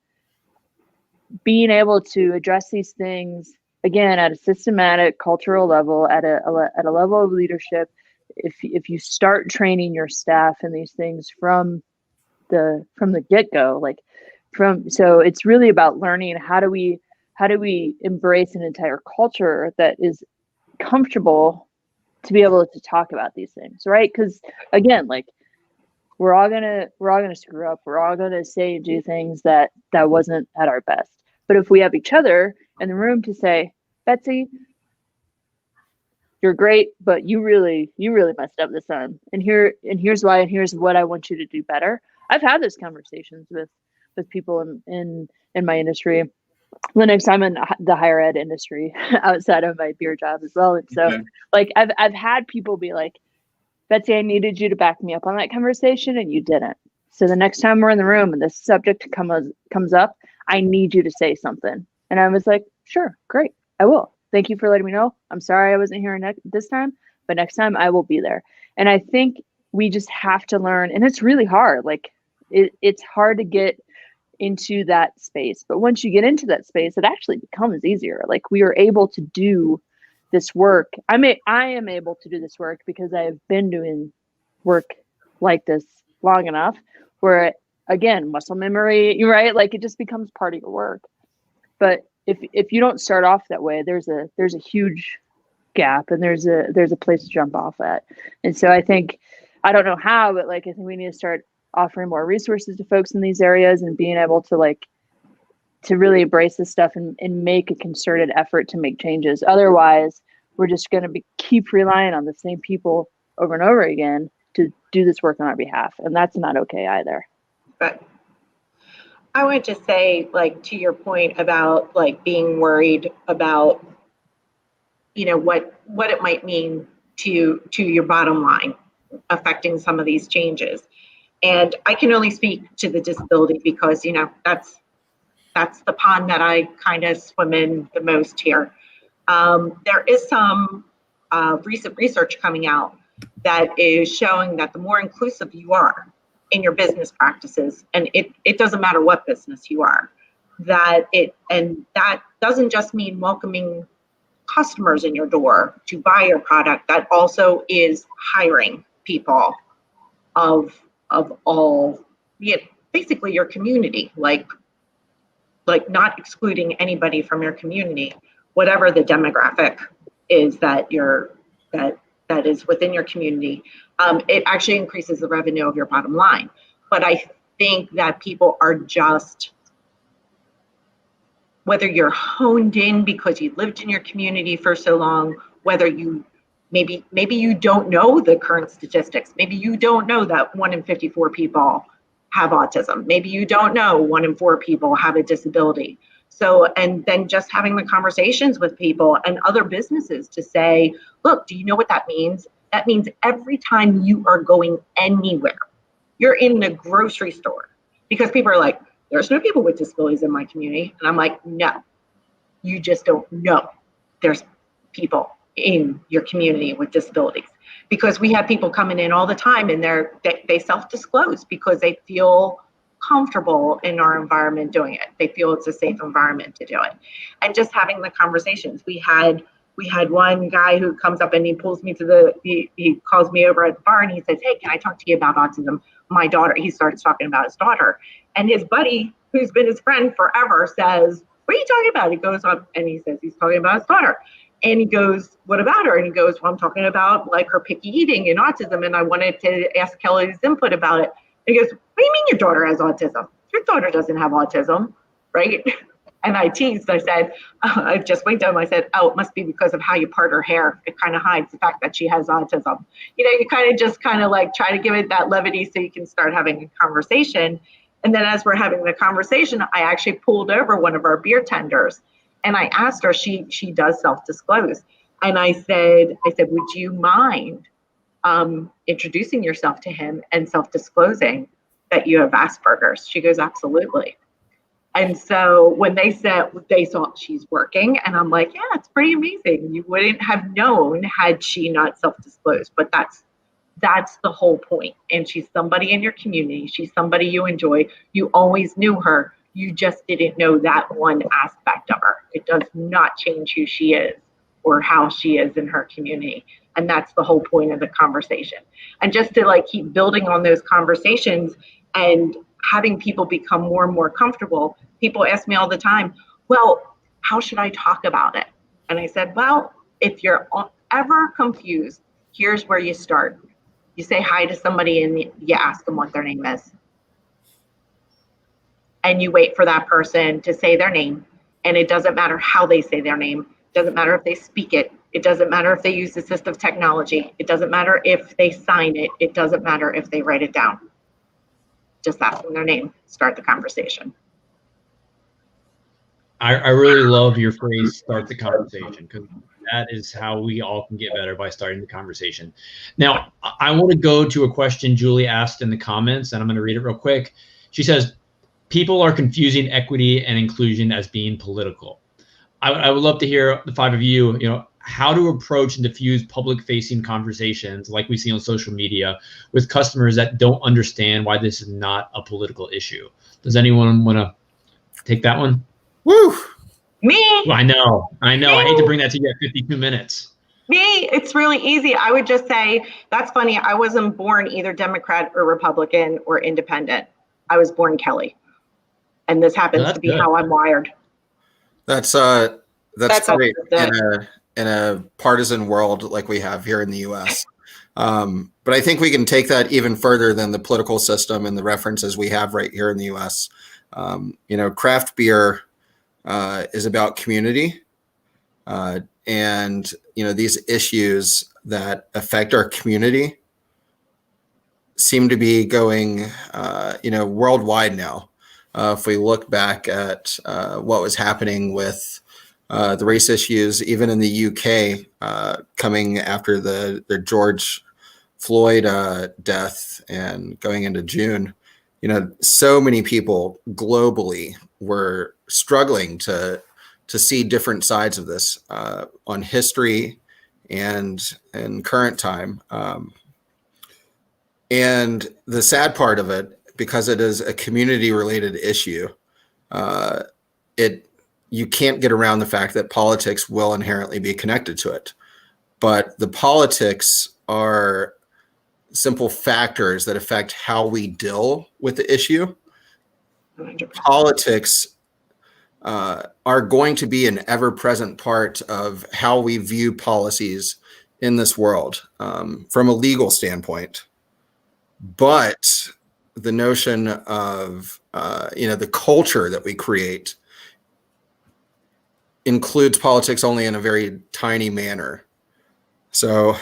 E: being able to address these things, again, at a systematic cultural level, at a level of leadership, if you start training your staff in these things from the get-go, so it's really about learning how do we embrace an entire culture that is comfortable to be able to talk about these things, right? Because again, like we're all gonna screw up, we're all gonna say and do things that wasn't at our best. But if we have each other in the room to say, Betsy, you're great, but you really messed up this time. And here's why, and here's what I want you to do better. I've had those conversations with people in my industry. Lenox, I'm in the higher ed industry outside of my beer job as well. And so like I've had people be like, Betsy, I needed you to back me up on that conversation and you didn't. So the next time we're in the room and this subject comes up, I need you to say something. And I was like, sure, great, I will. Thank you for letting me know. I'm sorry I wasn't here this time, but next time I will be there. And I think we just have to learn, and it's really hard. Like it's hard to get into that space, but once you get into that space, it actually becomes easier. Like we are able to do this work. I am able to do this work because I have been doing work like this long enough where, again, muscle memory, right? Like it just becomes part of your work. But if you don't start off that way, there's a huge gap, and there's a place to jump off at. And so I think, I don't know how, but like I think we need to start offering more resources to folks in these areas and being able to to really embrace this stuff and make a concerted effort to make changes. Otherwise, we're just going to keep relying on the same people over and over again to do this work on our behalf. And that's not okay either.
D: But I would just say, like, to your point about like being worried about, what it might mean to your bottom line affecting some of these changes. And I can only speak to the disability because, that's the pond that I kind of swim in the most here. There is some recent research coming out that is showing that the more inclusive you are in your business practices, and it doesn't matter what business you are, that doesn't just mean welcoming customers in your door to buy your product. That also is hiring people of all, basically your community, like not excluding anybody from your community, whatever the demographic is that is within your community. It actually increases the revenue of your bottom line. But I think that people are just, whether you're honed in because you lived in your community for so long, whether you maybe you don't know the current statistics. Maybe you don't know that 1 in 54 people have autism. Maybe you don't know 1 in 4 people have a disability. So, and then just having the conversations with people and other businesses to say, look, do you know what that means? That means every time you are going anywhere, you're in the grocery store, because people are like, there's no people with disabilities in my community. And I'm like, no, you just don't know there's people in your community with disabilities, because we have people coming in all the time and they self-disclose because they feel comfortable in our environment doing it. They feel it's a safe environment to do it. And just having the conversations. We had one guy who comes up and he pulls me to he calls me over at the bar and he says, hey, can I talk to you about autism? My daughter, he starts talking about his daughter. And his buddy, who's been his friend forever, says, what are you talking about? He goes up and he says he's talking about his daughter. And he goes, what about her? And he goes, well, I'm talking about like her picky eating and autism. And I wanted to ask Kelly's input about it. And he goes, what do you mean your daughter has autism? Your daughter doesn't have autism, right? And I teased, I said, I just winked at him. I said, oh, it must be because of how you part her hair. It kind of hides the fact that she has autism. You kind of like try to give it that levity so you can start having a conversation. And then as we're having the conversation, I actually pulled over one of our beer tenders and I asked her, she does self-disclose. And I said, would you mind introducing yourself to him and self-disclosing that you have Asperger's? She goes, absolutely. And so when they thought she's working, and I'm like, yeah, it's pretty amazing. You wouldn't have known had she not self-disclosed, but that's the whole point. And she's somebody in your community. She's somebody you enjoy. You always knew her. You just didn't know that one aspect of her. It does not change who she is or how she is in her community. And that's the whole point of the conversation. And just to like keep building on those conversations and having people become more and more comfortable. People ask me all the time, well, how should I talk about it? And I said, well, if you're ever confused, here's where you start. You say hi to somebody and you ask them what their name is. And you wait for that person to say their name. And it doesn't matter how they say their name. It doesn't matter if they speak it. It doesn't matter if they use assistive technology. It doesn't matter if they sign it. It doesn't matter if they write it down. Just ask them their name, start the conversation.
A: I really love your phrase, start the conversation, because that is how we all can get better, by starting the conversation. Now, I want to go to a question Julie asked in the comments, and I'm going to read it real quick. She says, people are confusing equity and inclusion as being political. I would love to hear the five of you, how to approach and diffuse public-facing conversations like we see on social media with customers that don't understand why this is not a political issue. Does anyone want to take that one?
F: Woo!
D: Me.
A: Well, I know. I hate to bring that to you at 52 minutes.
D: Me, it's really easy. I would just say, that's funny. I wasn't born either Democrat or Republican or independent. I was born Kelly. And this happens to be how I'm wired.
F: That's great in a partisan world like we have here in the US. But I think we can take that even further than the political system and the references we have right here in the US. Craft beer is about community, and these issues that affect our community seem to be going worldwide now. If we look back at what was happening with the race issues, even in the UK, coming after the George Floyd death and going into June, so many people globally were struggling to see different sides of this on history and current time. And the sad part of it, because it is a community-related issue, you can't get around the fact that politics will inherently be connected to it. But the politics are simple factors that affect how we deal with the issue.
D: 100%.
F: Politics are going to be an ever-present part of how we view policies in this world from a legal standpoint. But the notion of the culture that we create includes politics only in a very tiny manner. So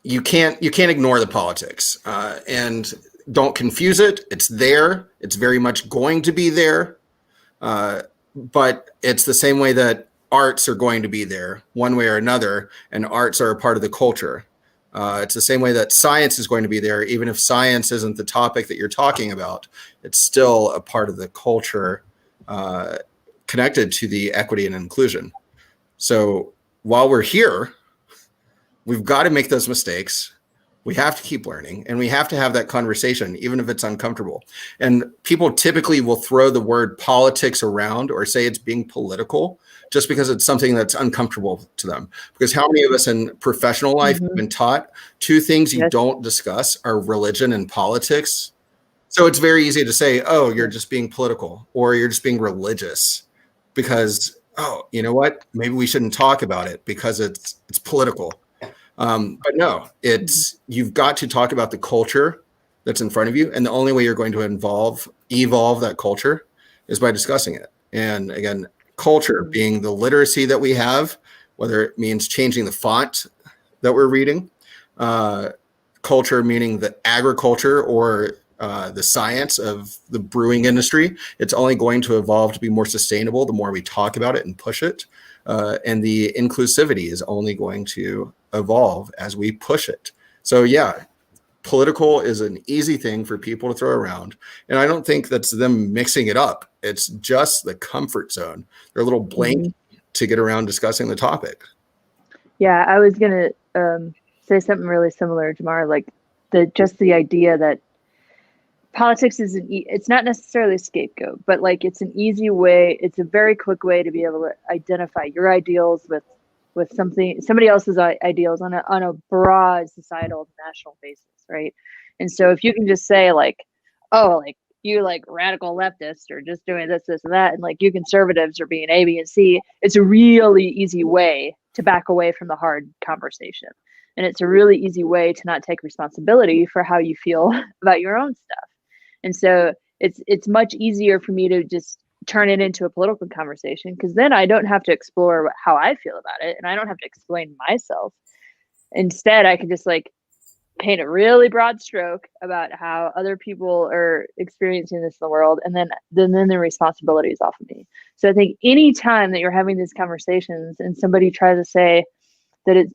F: you can't ignore the politics, and don't confuse it. It's there. It's very much going to be there. But it's the same way that arts are going to be there one way or another, and arts are a part of the culture. It's the same way that science is going to be there. Even if science isn't the topic that you're talking about, it's still a part of the culture connected to the equity and inclusion. So while we're here, we've got to make those mistakes. We have to keep learning, and we have to have that conversation, even if it's uncomfortable. And people typically will throw the word politics around or say it's being political just because it's something that's uncomfortable to them. Because how many of us in professional life have been taught two things you don't discuss are religion and politics? So it's very easy to say, oh, you're just being political, or you're just being religious because, oh, you know what? Maybe we shouldn't talk about it because it's political. But no, you've got to talk about the culture that's in front of you. And the only way you're going to evolve that culture is by discussing it. And again, culture being the literacy that we have, whether it means changing the font that we're reading, culture meaning the agriculture or the science of the brewing industry. It's only going to evolve to be more sustainable the more we talk about it and push it. And the inclusivity is only going to evolve as we push it. So yeah, political is an easy thing for people to throw around. And I don't think that's them mixing it up. It's just the comfort zone. They're a little blank to get around discussing the topic.
E: Yeah, I was going to say something really similar, Jamaar, like the idea that politics is it's not necessarily a scapegoat, but like it's an easy way, it's a very quick way to be able to identify your ideals with somebody else's ideals on a broad societal national basis, right? And so if you can just say like, oh, like you like radical leftists are just doing this and that, and like you conservatives are being A, B, and C, it's a really easy way to back away from the hard conversation. And it's a really easy way to not take responsibility for how you feel about your own stuff. And so it's much easier for me to just turn it into a political conversation, because then I don't have to explore how I feel about it, and I don't have to explain myself. Instead, I can just like paint a really broad stroke about how other people are experiencing this in the world, and then the responsibility is off of me. So I think any time that you're having these conversations and somebody tries to say that it's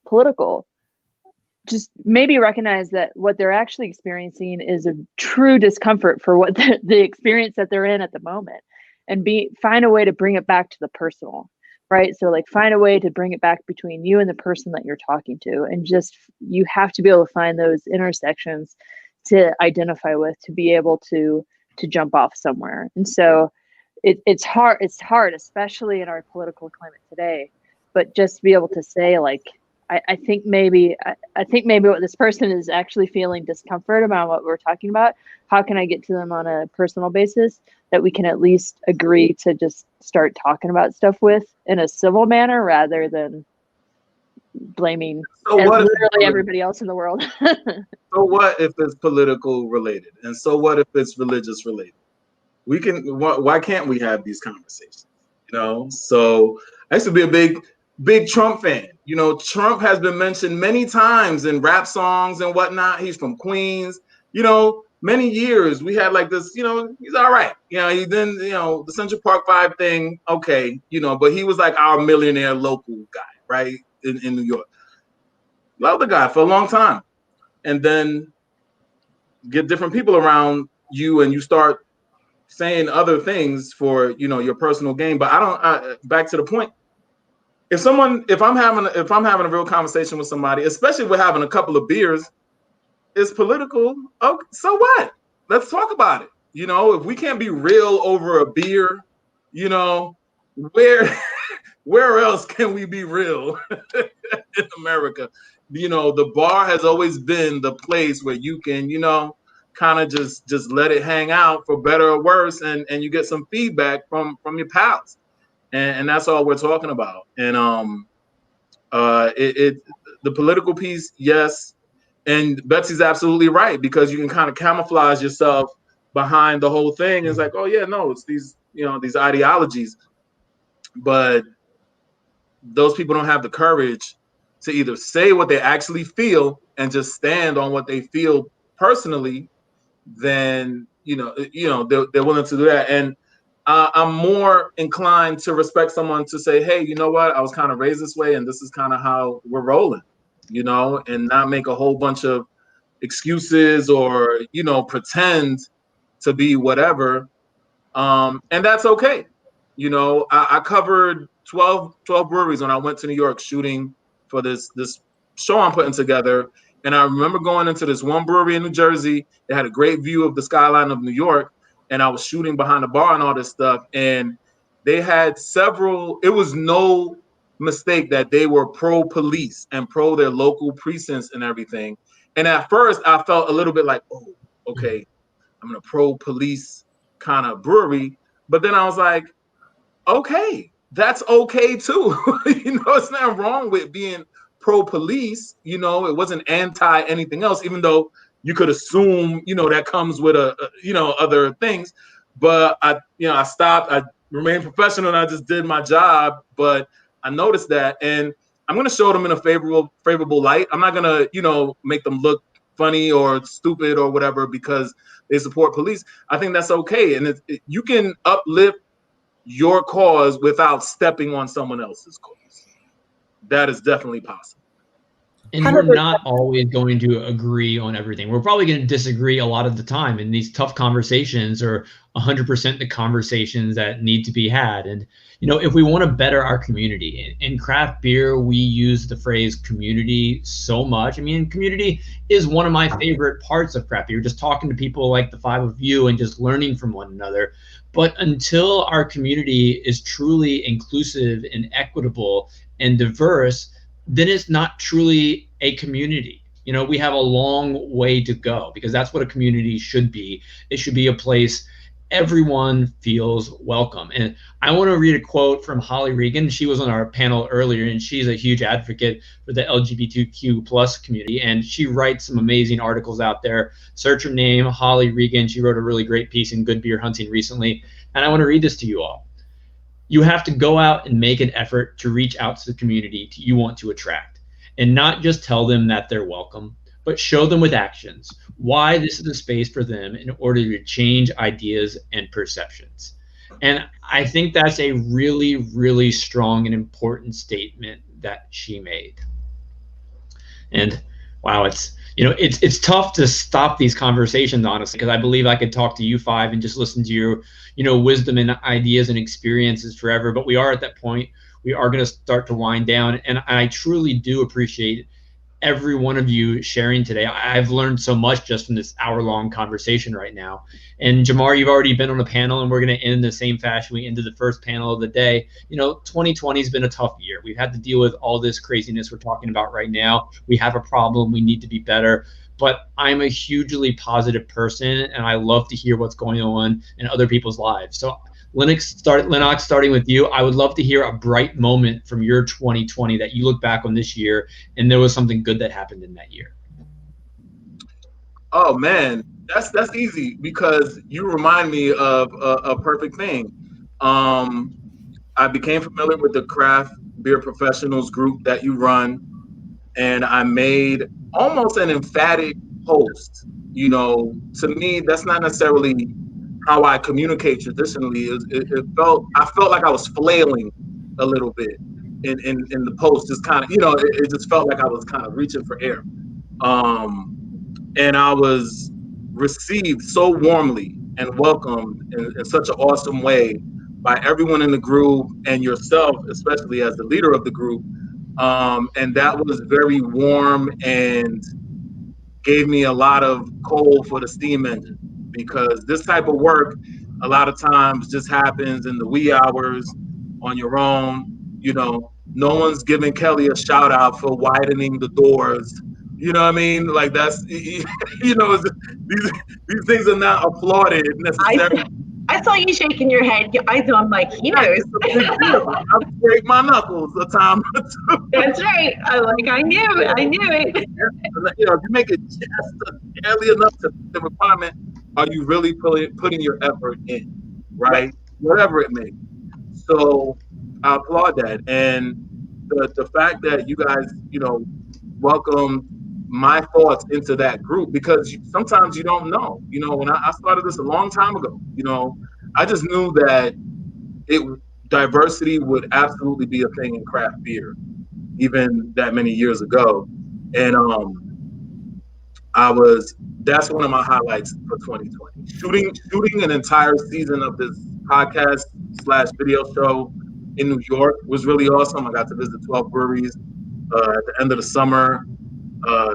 E: political, just maybe recognize that what they're actually experiencing is a true discomfort for what the experience that they're in at the moment, and find a way to bring it back to the personal. Right. So like find a way to bring it back between you and the person that you're talking to. And just, you have to be able to find those intersections to identify with, to be able to jump off somewhere. And so it's hard, especially in our political climate today, but just to be able to say like, I think maybe what this person is actually feeling discomfort about what we're talking about. How can I get to them on a personal basis that we can at least agree to just start talking about stuff with in a civil manner, rather than blaming literally everybody else in the world.
B: So what if it's political related? And so what if it's religious related? We can, why can't we have these conversations? You know, so I used to be a big Trump fan. You know, Trump has been mentioned many times in rap songs and whatnot. He's from Queens. You know, many years we had like this, you know, he's all right. You know, he then, you know, the Central Park 5 thing, okay, you know, but he was like our millionaire local guy, right, in New York. Love the guy for a long time. And then get different people around you and you start saying other things for, you know, your personal gain. But back to the point. If I'm having a real conversation with somebody, especially if we're having a couple of beers, it's political. Oh, so what? Let's talk about it. You know, if we can't be real over a beer, you know, where else can we be real in America? You know, the bar has always been the place where you can, you know, kind of just let it hang out for better or worse, and you get some feedback from your pals. And that's all we're talking about. And the political piece, yes. And Betsy's absolutely right, because you can kind of camouflage yourself behind the whole thing. It's like, oh yeah, no, it's these, you know, these ideologies. But those people don't have the courage to either say what they actually feel and just stand on what they feel personally. Then they're willing to do that. And I'm more inclined to respect someone to say, hey, you know what? I was kind of raised this way, and this is kind of how we're rolling, you know, and not make a whole bunch of excuses or, you know, pretend to be whatever. And that's okay. You know, I covered 12 breweries when I went to New York shooting for this show I'm putting together. And I remember going into this one brewery in New Jersey. It had a great view of the skyline of New York. And I was shooting behind the bar and all this stuff. And they had it was no mistake that they were pro-police and pro their local precincts and everything. And at first I felt a little bit like, oh, okay, I'm in a pro-police kind of brewery. But then I was like, okay, that's okay too. You know, it's nothing wrong with being pro-police. You know, it wasn't anti anything else, even though you could assume, you know, that comes with other things. But I stopped, I remained professional, and I just did my job. But I noticed that, and I'm going to show them in a favorable light. I'm not going to, you know, make them look funny or stupid or whatever because they support police. I think that's okay. And you can uplift your cause without stepping on someone else's cause. That is definitely possible.
A: And we're not always going to agree on everything. We're probably going to disagree a lot of the time. And these tough conversations are 100% the conversations that need to be had. And, you know, if we want to better our community, in craft beer, we use the phrase community so much. I mean, community is one of my favorite parts of craft beer, just talking to people like the five of you and just learning from one another. But until our community is truly inclusive and equitable and diverse, then it's not truly a community. You know, we have a long way to go, because that's what a community should be. It should be a place everyone feels welcome. And I want to read a quote from Holly Regan. She was on our panel earlier, and she's a huge advocate for the LGBTQ plus community. And she writes some amazing articles out there. Search her name, Holly Regan. She wrote a really great piece in Good Beer Hunting recently. And I want to read this to you all. You have to go out and make an effort to reach out to the community you want to attract, and not just tell them that they're welcome, but show them with actions why this is a space for them in order to change ideas and perceptions. And I think that's a really, really strong and important statement that she made. And wow, it's tough to stop these conversations, honestly, because I believe I could talk to you five and just listen to your wisdom and ideas and experiences forever. But we are at that point. We are going to start to wind down, and I truly do appreciate every one of you sharing today. I've learned so much just from this hour-long conversation right now. And Jamaar, you've already been on a panel, and we're going to end the same fashion we ended the first panel of the day. 2020 has been a tough year. We've had to deal with all this craziness we're talking about right now. We have a problem. We need to be better. But I'm a hugely positive person, and I love to hear what's going on in other people's lives. So Lenox, starting with you, I would love to hear a bright moment from your 2020 that you look back on this year and there was something good that happened in that year.
B: Oh man, that's easy because you remind me of a perfect thing. I became familiar with the craft beer professionals group that you run, and I made almost an emphatic post. To me, that's not necessarily how I communicate traditionally. I felt like I was flailing a little bit in the post. Just kind of, it just felt like I was kind of reaching for air. And I was received so warmly and welcomed in such an awesome way by everyone in the group and yourself, especially as the leader of the group. And that was very warm and gave me a lot of coal for the steam engine, because this type of work a lot of times just happens in the wee hours on your own. No one's giving Kelly a shout out for widening the doors. You know what I mean? Like that's, these things are not applauded necessarily.
D: I saw you shaking your head. I'm like, he knows.
B: I break my knuckles a time or two.
D: That's right. I knew it.
B: If you make it just barely enough to the requirement, are you really putting your effort in, right? Whatever it may be. So I applaud that. And the fact that you guys, welcome my thoughts into that group, because sometimes you don't know. When I started this a long time ago, I just knew that diversity would absolutely be a thing in craft beer, even that many years ago. And that's one of my highlights for 2020. Shooting an entire season of this podcast / video show in New York was really awesome. I got to visit 12 breweries at the end of the summer.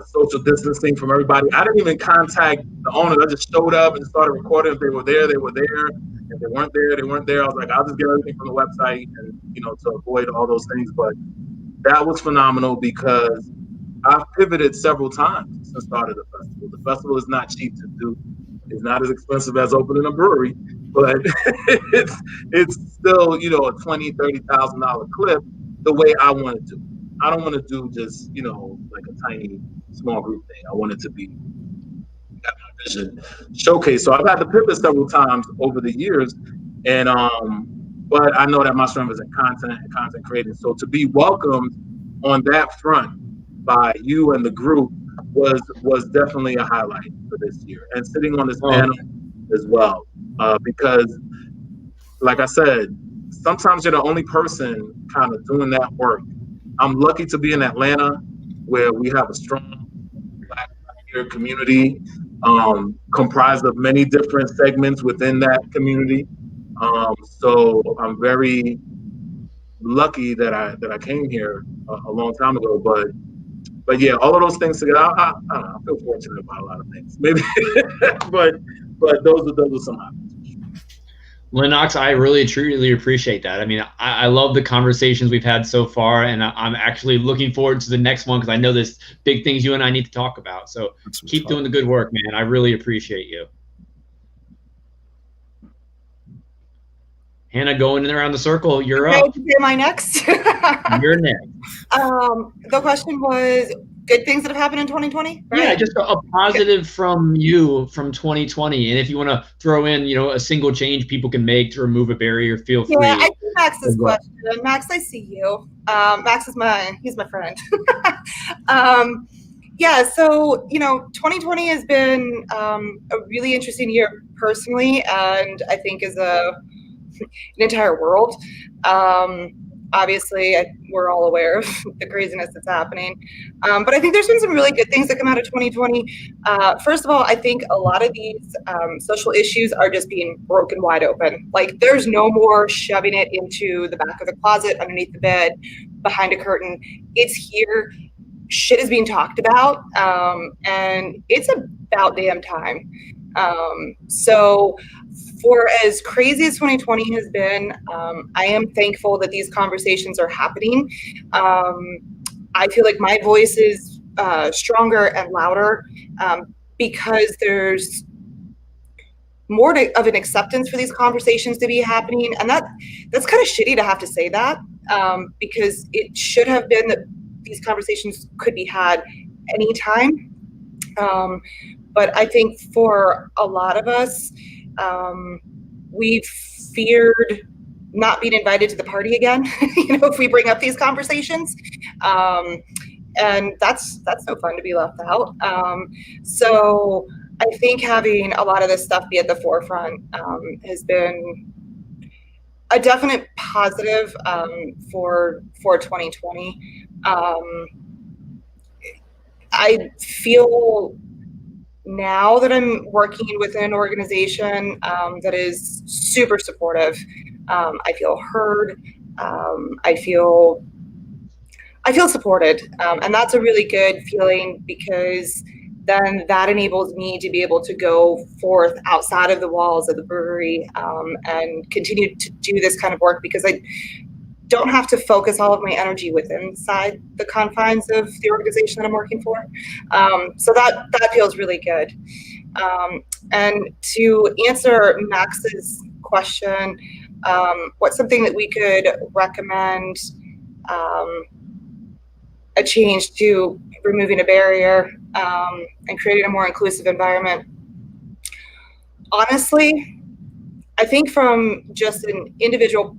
B: Social distancing from everybody. I didn't even contact the owners. I just showed up and started recording. If they were there, they were there. If they weren't there, they weren't there. I was like, I'll just get everything from the website and, to avoid all those things. But that was phenomenal because I've pivoted several times since started the festival. The festival is not cheap to do. It's not as expensive as opening a brewery, but it's still, a $20,000, $30,000 clip the way I want to do. I don't want to do just, like a tiny, small group thing. I want it to be that my vision showcase. So I've had to pivot several times over the years, and but I know that my strength is in content and content creating. So to be welcomed on that front by you and the group was definitely a highlight for this year, and sitting on this panel as well, because, like I said, sometimes you're the only person kind of doing that work. I'm lucky to be in Atlanta, where we have a strong Black beer community, comprised of many different segments within that community. So I'm very lucky that I came here a long time ago. But yeah, all of those things together, I don't know, I feel fortunate about a lot of things, maybe, but those are some highlights.
A: Lenox, I really truly appreciate that. I mean, I love the conversations we've had so far, and I'm actually looking forward to the next one because I know there's big things you and I need to talk about. So keep doing the good work, man. I really appreciate you. Hannah, going around the circle, you're up.
C: Am I next?
A: You're next.
C: The question was, good things that have happened in 2020, right?
A: Yeah, just a positive from you from 2020. And if you want to throw in, a single change people can make to remove a barrier, feel free.
C: Yeah, I see Max's question. Max, I see you. Max is he's my friend. Yeah, so 2020 has been a really interesting year personally, and I think as an entire world. Obviously, we're all aware of the craziness that's happening, but I think there's been some really good things that come out of 2020. First of all, I think a lot of these social issues are just being broken wide open. Like, there's no more shoving it into the back of the closet, underneath the bed, behind a curtain. It's here. Shit is being talked about, and it's about damn time. So for as crazy as 2020 has been, I am thankful that these conversations are happening. I feel like my voice is stronger and louder because there's more of an acceptance for these conversations to be happening. And that's kind of shitty to have to say that, because it should have been that these conversations could be had anytime. But I think for a lot of us, we've feared not being invited to the party again, if we bring up these conversations. And that's no fun to be left out. So I think having a lot of this stuff be at the forefront has been a definite positive for 2020. I feel now that I'm working within an organization that is super supportive, I feel heard. I feel supported, and that's a really good feeling, because then that enables me to be able to go forth outside of the walls of the brewery and continue to do this kind of work, because I don't have to focus all of my energy within inside the confines of the organization that I'm working for. So that feels really good. And to answer Max's question, what's something that we could recommend a change to removing a barrier and creating a more inclusive environment? Honestly, I think from just an individual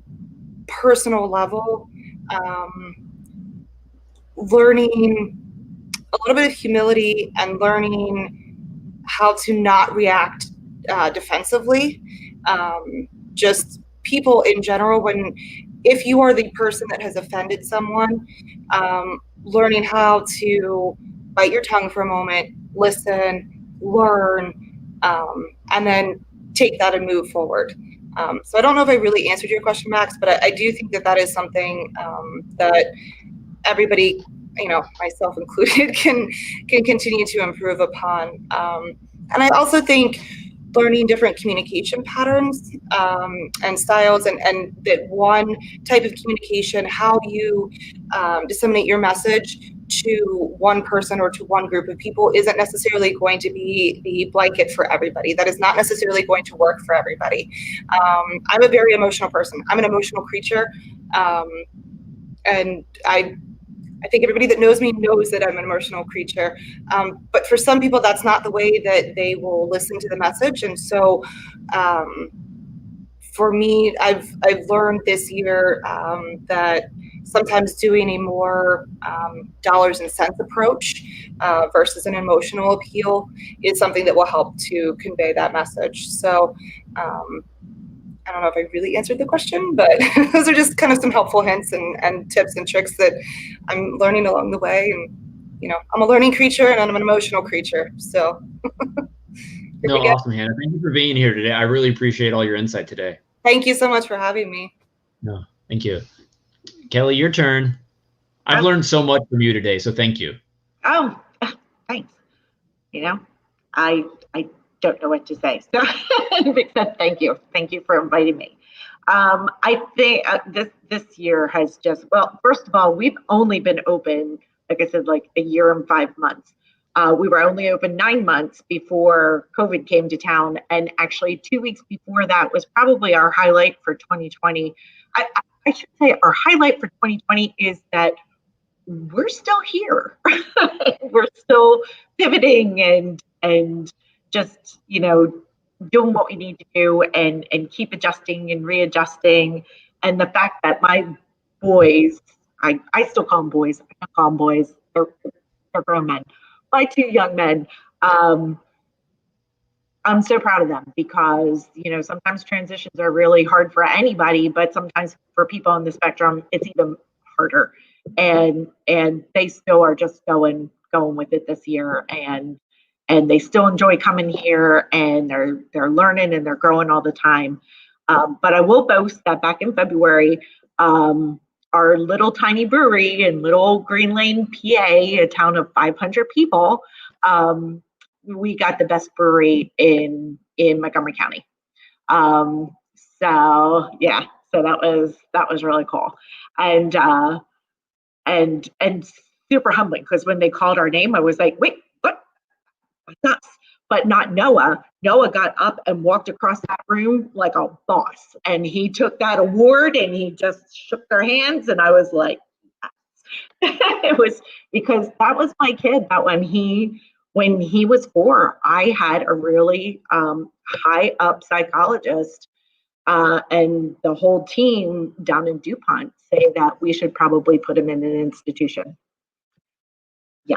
C: personal level, learning a little bit of humility and learning how to not react defensively. Just people in general, if you are the person that has offended someone, learning how to bite your tongue for a moment, listen, learn, and then take that and move forward. So I don't know if I really answered your question, Max, but I do think that is something that everybody, myself included, can continue to improve upon. And I also think learning different communication patterns and styles, and that one type of communication, how you disseminate your message to one person or to one group of people, isn't necessarily going to be the blanket for everybody. That is not necessarily going to work for everybody. I'm a very emotional person. I'm an emotional creature. And I think everybody that knows me knows that I'm an emotional creature. But for some people, that's not the way that they will listen to the message. And so for me, I've learned this year that sometimes doing a more dollars and cents approach versus an emotional appeal is something that will help to convey that message. So I don't know if I really answered the question, but those are just kind of some helpful hints and tips and tricks that I'm learning along the way. And, I'm a learning creature and I'm an emotional creature. So.
A: No, awesome, Hannah. Thank you for being here today. I really appreciate all your insight today.
C: Thank you so much for having me.
A: No, thank you. Kelly, your turn. I've learned so much from you today, so thank you.
D: Oh, thanks. I don't know what to say. So except thank you. Thank you for inviting me. I think this year has just, well, first of all, we've only been open, like I said, like a year and 5 months. We were only open 9 months before COVID came to town. And actually 2 weeks before that was probably our highlight for 2020. I should say our highlight for 2020 is that we're still here. We're still pivoting and just, doing what we need to do and keep adjusting and readjusting. And the fact that my boys, I still call them boys. I don't call them boys. They're grown men. My two young men, I'm so proud of them because, sometimes transitions are really hard for anybody, but sometimes for people on the spectrum, it's even harder. And they still are just going with it this year, and they still enjoy coming here, and they're learning and they're growing all the time. But I will boast that back in February, our little tiny brewery in Little Green Lane, PA, a town of 500 people, we got the best brewery in Montgomery County. So that was really cool, and super humbling, because when they called our name, I was like, wait, what? What's us? But not NoDa. NoDa got up and walked across that room like a boss, and he took that award and he just shook their hands, and I was like, it was because that was my kid. That when he was 4, I had a really high up psychologist and the whole team down in DuPont say that we should probably put him in an institution. Yeah.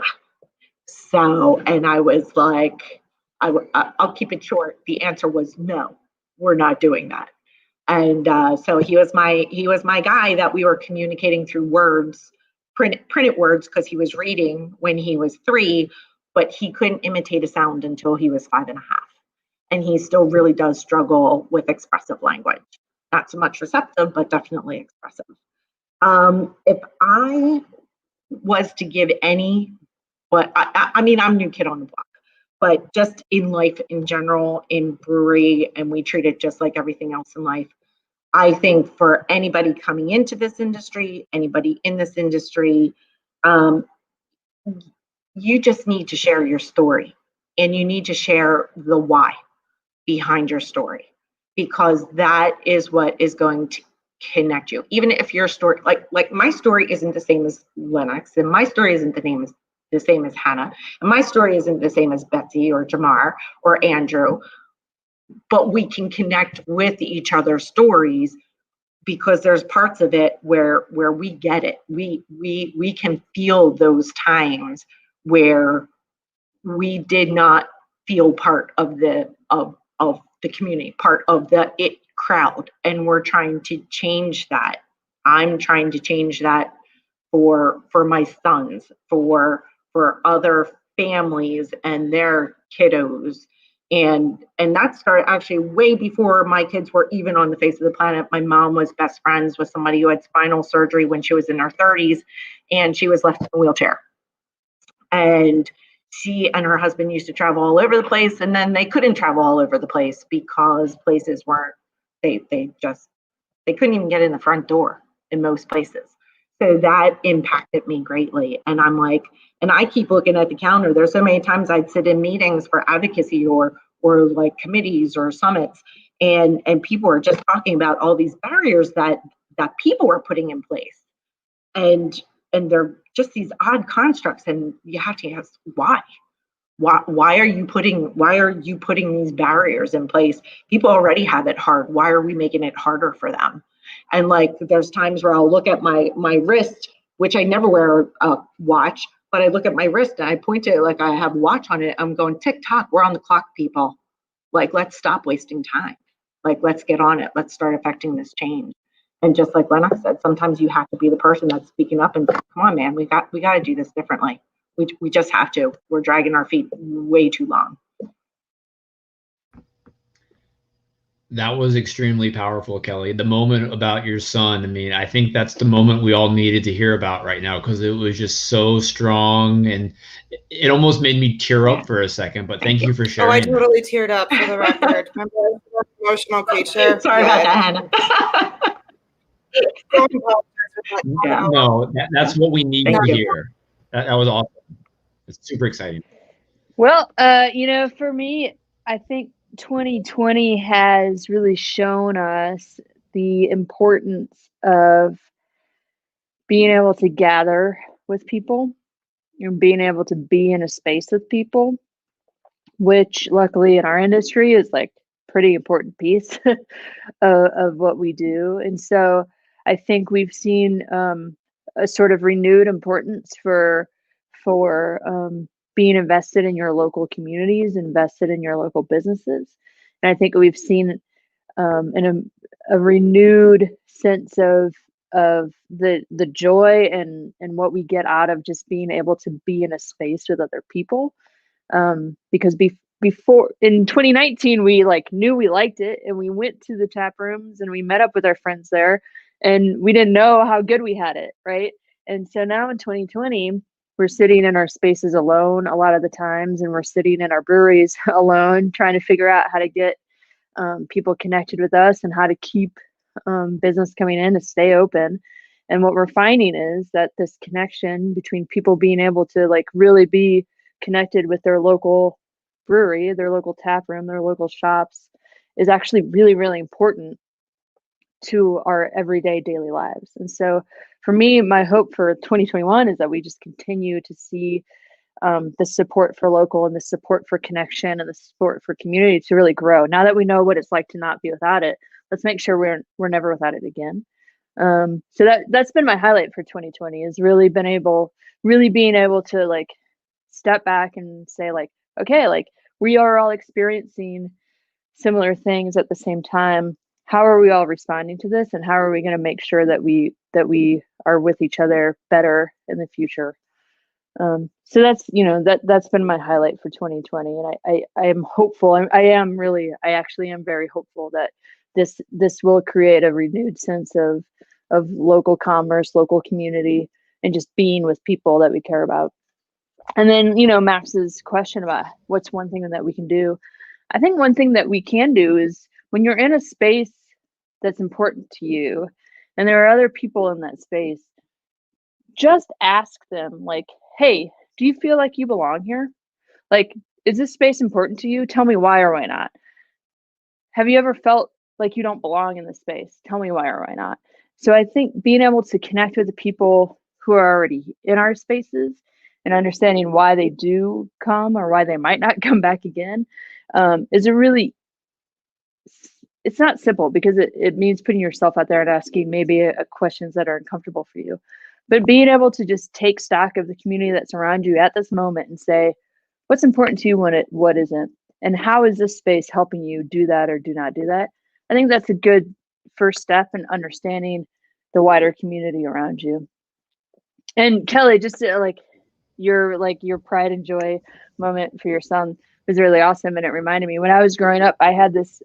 D: So, and I was like, I'll keep it short. The answer was no, we're not doing that. And so he was my guy that we were communicating through words, printed words, because he was reading when he was 3, but he couldn't imitate a sound until he was 5.5. And he still really does struggle with expressive language. Not so much receptive, but definitely expressive. If I was to give any, but I mean, I'm new kid on the block, but just in life in general, in brewery, and we treat it just like everything else in life. I think for anybody coming into this industry, anybody in this industry, you just need to share your story, and you need to share the why behind your story, because that is what is going to connect you. Even if your story, like my story isn't the same as Lenox, and my story isn't the same as Hannah, and my story isn't the same as Betsy or Jamaar or Andrew, but we can connect with each other's stories because there's parts of it where we get it. We can feel those times where we did not feel part of the community, part of the it crowd, and we're trying to change that. I'm trying to change that for my sons, for other families and their kiddos. And that started actually way before my kids were even on the face of the planet. My mom was best friends with somebody who had spinal surgery when she was in her 30s, and she was left in a wheelchair. And she and her husband used to travel all over the place, and then they couldn't travel all over the place because places weren't, they couldn't even get in the front door in most places. So that impacted me greatly. And I'm like, and I keep looking at the calendar. There's so many times I'd sit in meetings for advocacy or like committees or summits, and people are just talking about all these barriers that people are putting in place. And they're just these odd constructs, and you have to ask why are you putting these barriers in place? People already have it hard. Why are we making it harder for them? And like, there's times where I'll look at my wrist, which I never wear a watch, but I look at my wrist and I point to it like I have a watch on it. I'm going, tick tock, we're on the clock, people. Like, let's stop wasting time. Like, let's get on it. Let's start affecting this change. And just like Lenox said, sometimes you have to be the person that's speaking up and come on, man, we got to do this differently. We just have to. We're dragging our feet way too long.
A: That was extremely powerful, Kelly. The moment about your son, I mean, I think that's the moment we all needed to hear about right now, because it was just so strong, and it almost made me tear up for a second. But thank you for sharing.
C: Oh, I totally teared up, for the record. Remember, I was emotional creature.
D: Sorry about that, Hannah.
A: No, that's what we need to hear. That was awesome. It's super exciting.
E: Well, for me, I think 2020 has really shown us the importance of being able to gather with people, being able to be in a space with people, which luckily in our industry is like pretty important piece of what we do. And so I think we've seen a sort of renewed importance for being invested in your local communities, invested in your local businesses. And I think we've seen in a renewed sense of the joy and what we get out of just being able to be in a space with other people. Because before in 2019, we like knew we liked it and we went to the tap rooms and we met up with our friends there and we didn't know how good we had it, right? And so now in 2020, we're sitting in our spaces alone a lot of the times, and we're sitting in our breweries alone, trying to figure out how to get people connected with us and how to keep business coming in to stay open. And what we're finding is that this connection between people being able to like really be connected with their local brewery, their local tap room, their local shops is actually really, really important to our everyday daily lives. And so for me, my hope for 2021 is that we just continue to see the support for local and the support for connection and the support for community to really grow. Now that we know what it's like to not be without it, let's make sure we're never without it again. So that's been my highlight for 2020 is really being able to like step back and say like, okay, like we are all experiencing similar things at the same time. How are we all responding to this, and how are we going to make sure that we are with each other better in the future? So that's been my highlight for 2020, and I am hopeful. I actually am very hopeful that this will create a renewed sense of local commerce, local community, and just being with people that we care about. And then, Max's question about what's one thing that we can do. I think one thing that we can do is when you're in a space that's important to you and there are other people in that space, just ask them like, hey, do you feel like you belong here? Like, is this space important to you? Tell me why or why not. Have you ever felt like you don't belong in this space? Tell me why or why not. So I think being able to connect with the people who are already in our spaces and understanding why they do come or why they might not come back again is it's not simple because it means putting yourself out there and asking maybe questions that are uncomfortable for you. But being able to just take stock of the community that's around you at this moment and say, what's important to you, what isn't? And how is this space helping you do that or do not do that? I think that's a good first step in understanding the wider community around you. And Kelly, just your pride and joy moment for your son was really awesome. And it reminded me when I was growing up, I had this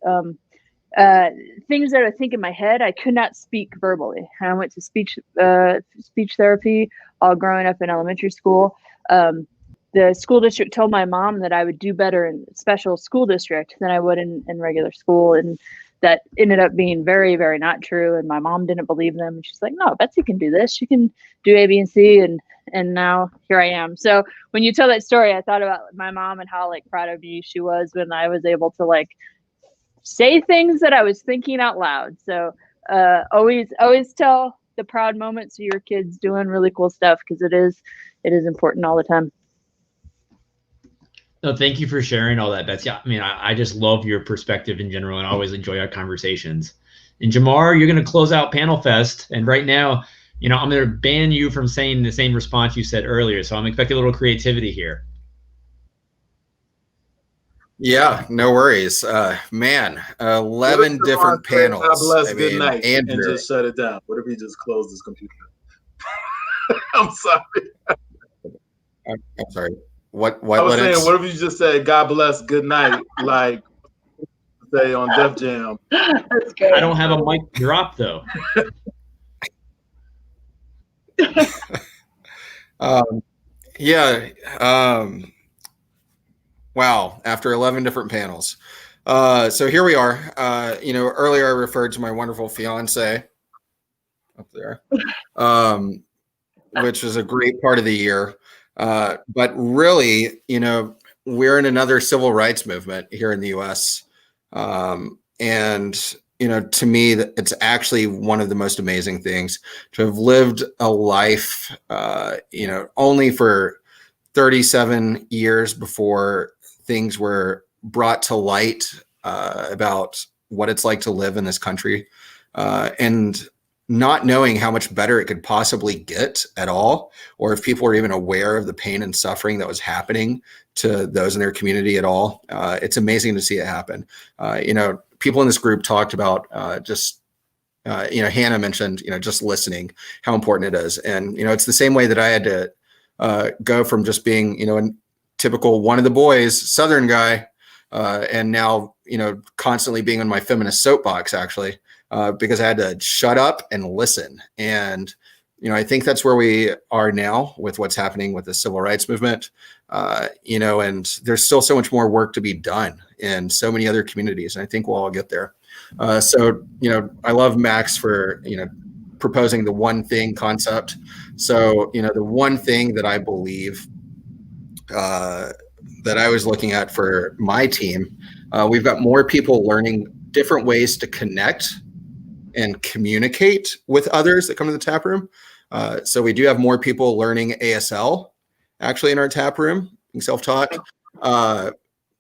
E: things that I think in my head, I could not speak verbally. I went to speech therapy all growing up in elementary school. The school district told my mom that I would do better in special school district than I would in regular school. And that ended up being very, very not true. And my mom didn't believe them. And she's like, no, Betsy can do this. She can do A, B, and C. And now here I am. So when you tell that story, I thought about my mom and how like proud of me she was when I was able to like say things that I was thinking out loud. So always tell the proud moments of your kids doing really cool stuff because it is important all the time.
A: No, thank you for sharing all that, Betsy. I mean, I just love your perspective in general and I always enjoy our conversations. And Jamaar, you're going to close out Panel Fest. And right now, I'm going to ban you from saying the same response you said earlier. So I'm expecting a little creativity here.
F: Yeah, no worries. Man, 11 different panels.
B: God bless, good night, and just shut it down. What if he just closed his computer? I'm sorry.
F: I'm sorry. What?
B: I was saying, what if you just said God bless, good night, like say on Def Jam?
D: That's good.
A: I don't have a mic drop though.
F: Wow, after 11 different panels. So here we are. Earlier I referred to my wonderful fiance up there, which was a great part of the year. But really, we're in another civil rights movement here in the U.S. And to me, that it's actually one of the most amazing things to have lived a life, only for 37 years before things were brought to light about what it's like to live in this country, and not knowing how much better it could possibly get at all, or if people were even aware of the pain and suffering that was happening to those in their community at all. It's amazing to see it happen. People in this group talked about Hannah mentioned, just listening, how important it is. And, it's the same way that I had to go from just being, a typical one of the boys, Southern guy, and now, constantly being on my feminist soapbox, actually, because I had to shut up and listen. And, I think that's where we are now with what's happening with the civil rights movement, and there's still so much more work to be done in so many other communities. And I think we'll all get there. So, I love Max for, proposing the one thing concept. So, the one thing that I believe that I was looking at for my team, we've got more people learning different ways to connect and communicate with others that come to the tap room. So we do have more people learning ASL actually in our tap room, self-taught.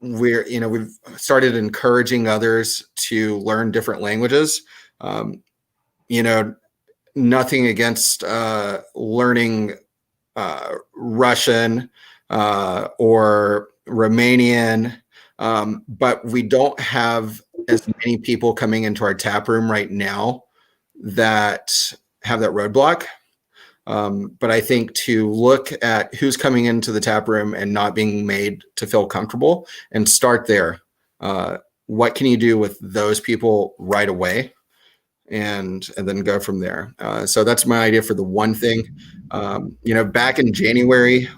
F: We've started encouraging others to learn different languages. Nothing against learning Russian or Romanian, but we don't have as many people coming into our tap room right now that have that roadblock. But I think to look at who's coming into the tap room and not being made to feel comfortable and start there. What can you do with those people right away? And then go from there. So that's my idea for the one thing. Back in January,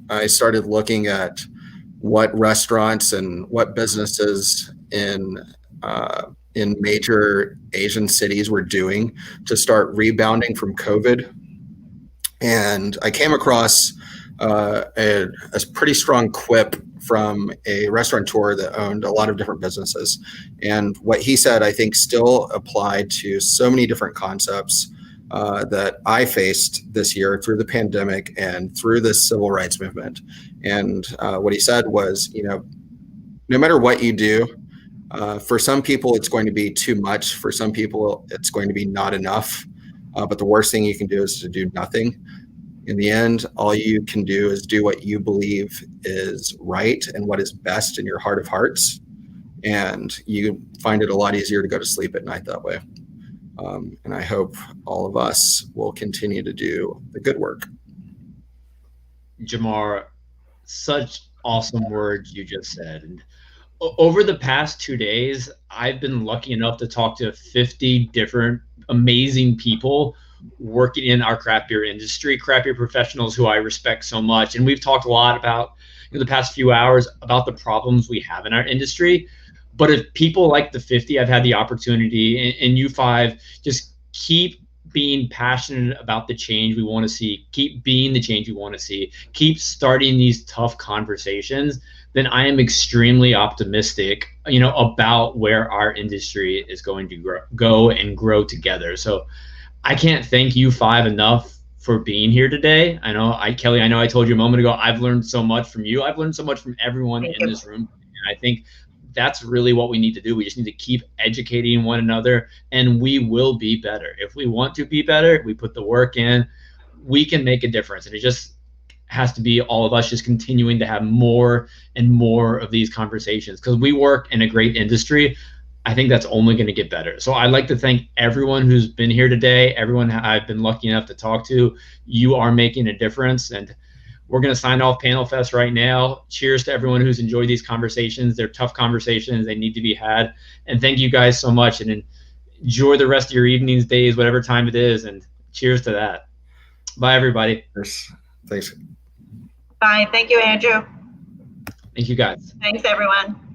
F: I started looking at what restaurants and what businesses in major Asian cities were doing to start rebounding from COVID. And I came across a pretty strong quip from a restaurateur that owned a lot of different businesses. And what he said, I think, still applied to so many different concepts that I faced this year through the pandemic and through this civil rights movement. And what he said was, no matter what you do, for some people, it's going to be too much. For some people, it's going to be not enough. But the worst thing you can do is to do nothing. In the end, all you can do is do what you believe is right and what is best in your heart of hearts. And you find it a lot easier to go to sleep at night that way. And I hope all of us will continue to do the good work.
A: Jamaar, such awesome words you just said. And over the past 2 days, I've been lucky enough to talk to 50 different amazing people working in our craft beer industry, craft beer professionals who I respect so much. And we've talked a lot about, in the past few hours, about the problems we have in our industry. But if people like the 50 I've had the opportunity, and you 5 just keep being passionate about the change we want to see, keep being the change we want to see, keep starting these tough conversations, then I am extremely optimistic, about where our industry is going to go and grow together. So I can't thank you 5 enough for being here today. Kelly, I know I told you a moment ago, I've learned so much from you. I've learned so much from everyone in this room. And I think that's really what we need to do. We just need to keep educating one another, and we will be better. If we want to be better, we put the work in, we can make a difference. And it just has to be all of us just continuing to have more and more of these conversations, because we work in a great industry. I think that's only going to get better. So I'd like to thank everyone who's been here today, everyone I've been lucky enough to talk to. You are making a difference, and we're going to sign off Panel Fest right now. Cheers to everyone who's enjoyed these conversations. They're tough conversations. They need to be had. And thank you guys so much, and enjoy the rest of your evenings, days, whatever time it is, and cheers to that. Bye, everybody.
F: Thanks.
D: Bye. Thank you, Andrew.
A: Thank you, guys.
D: Thanks, everyone.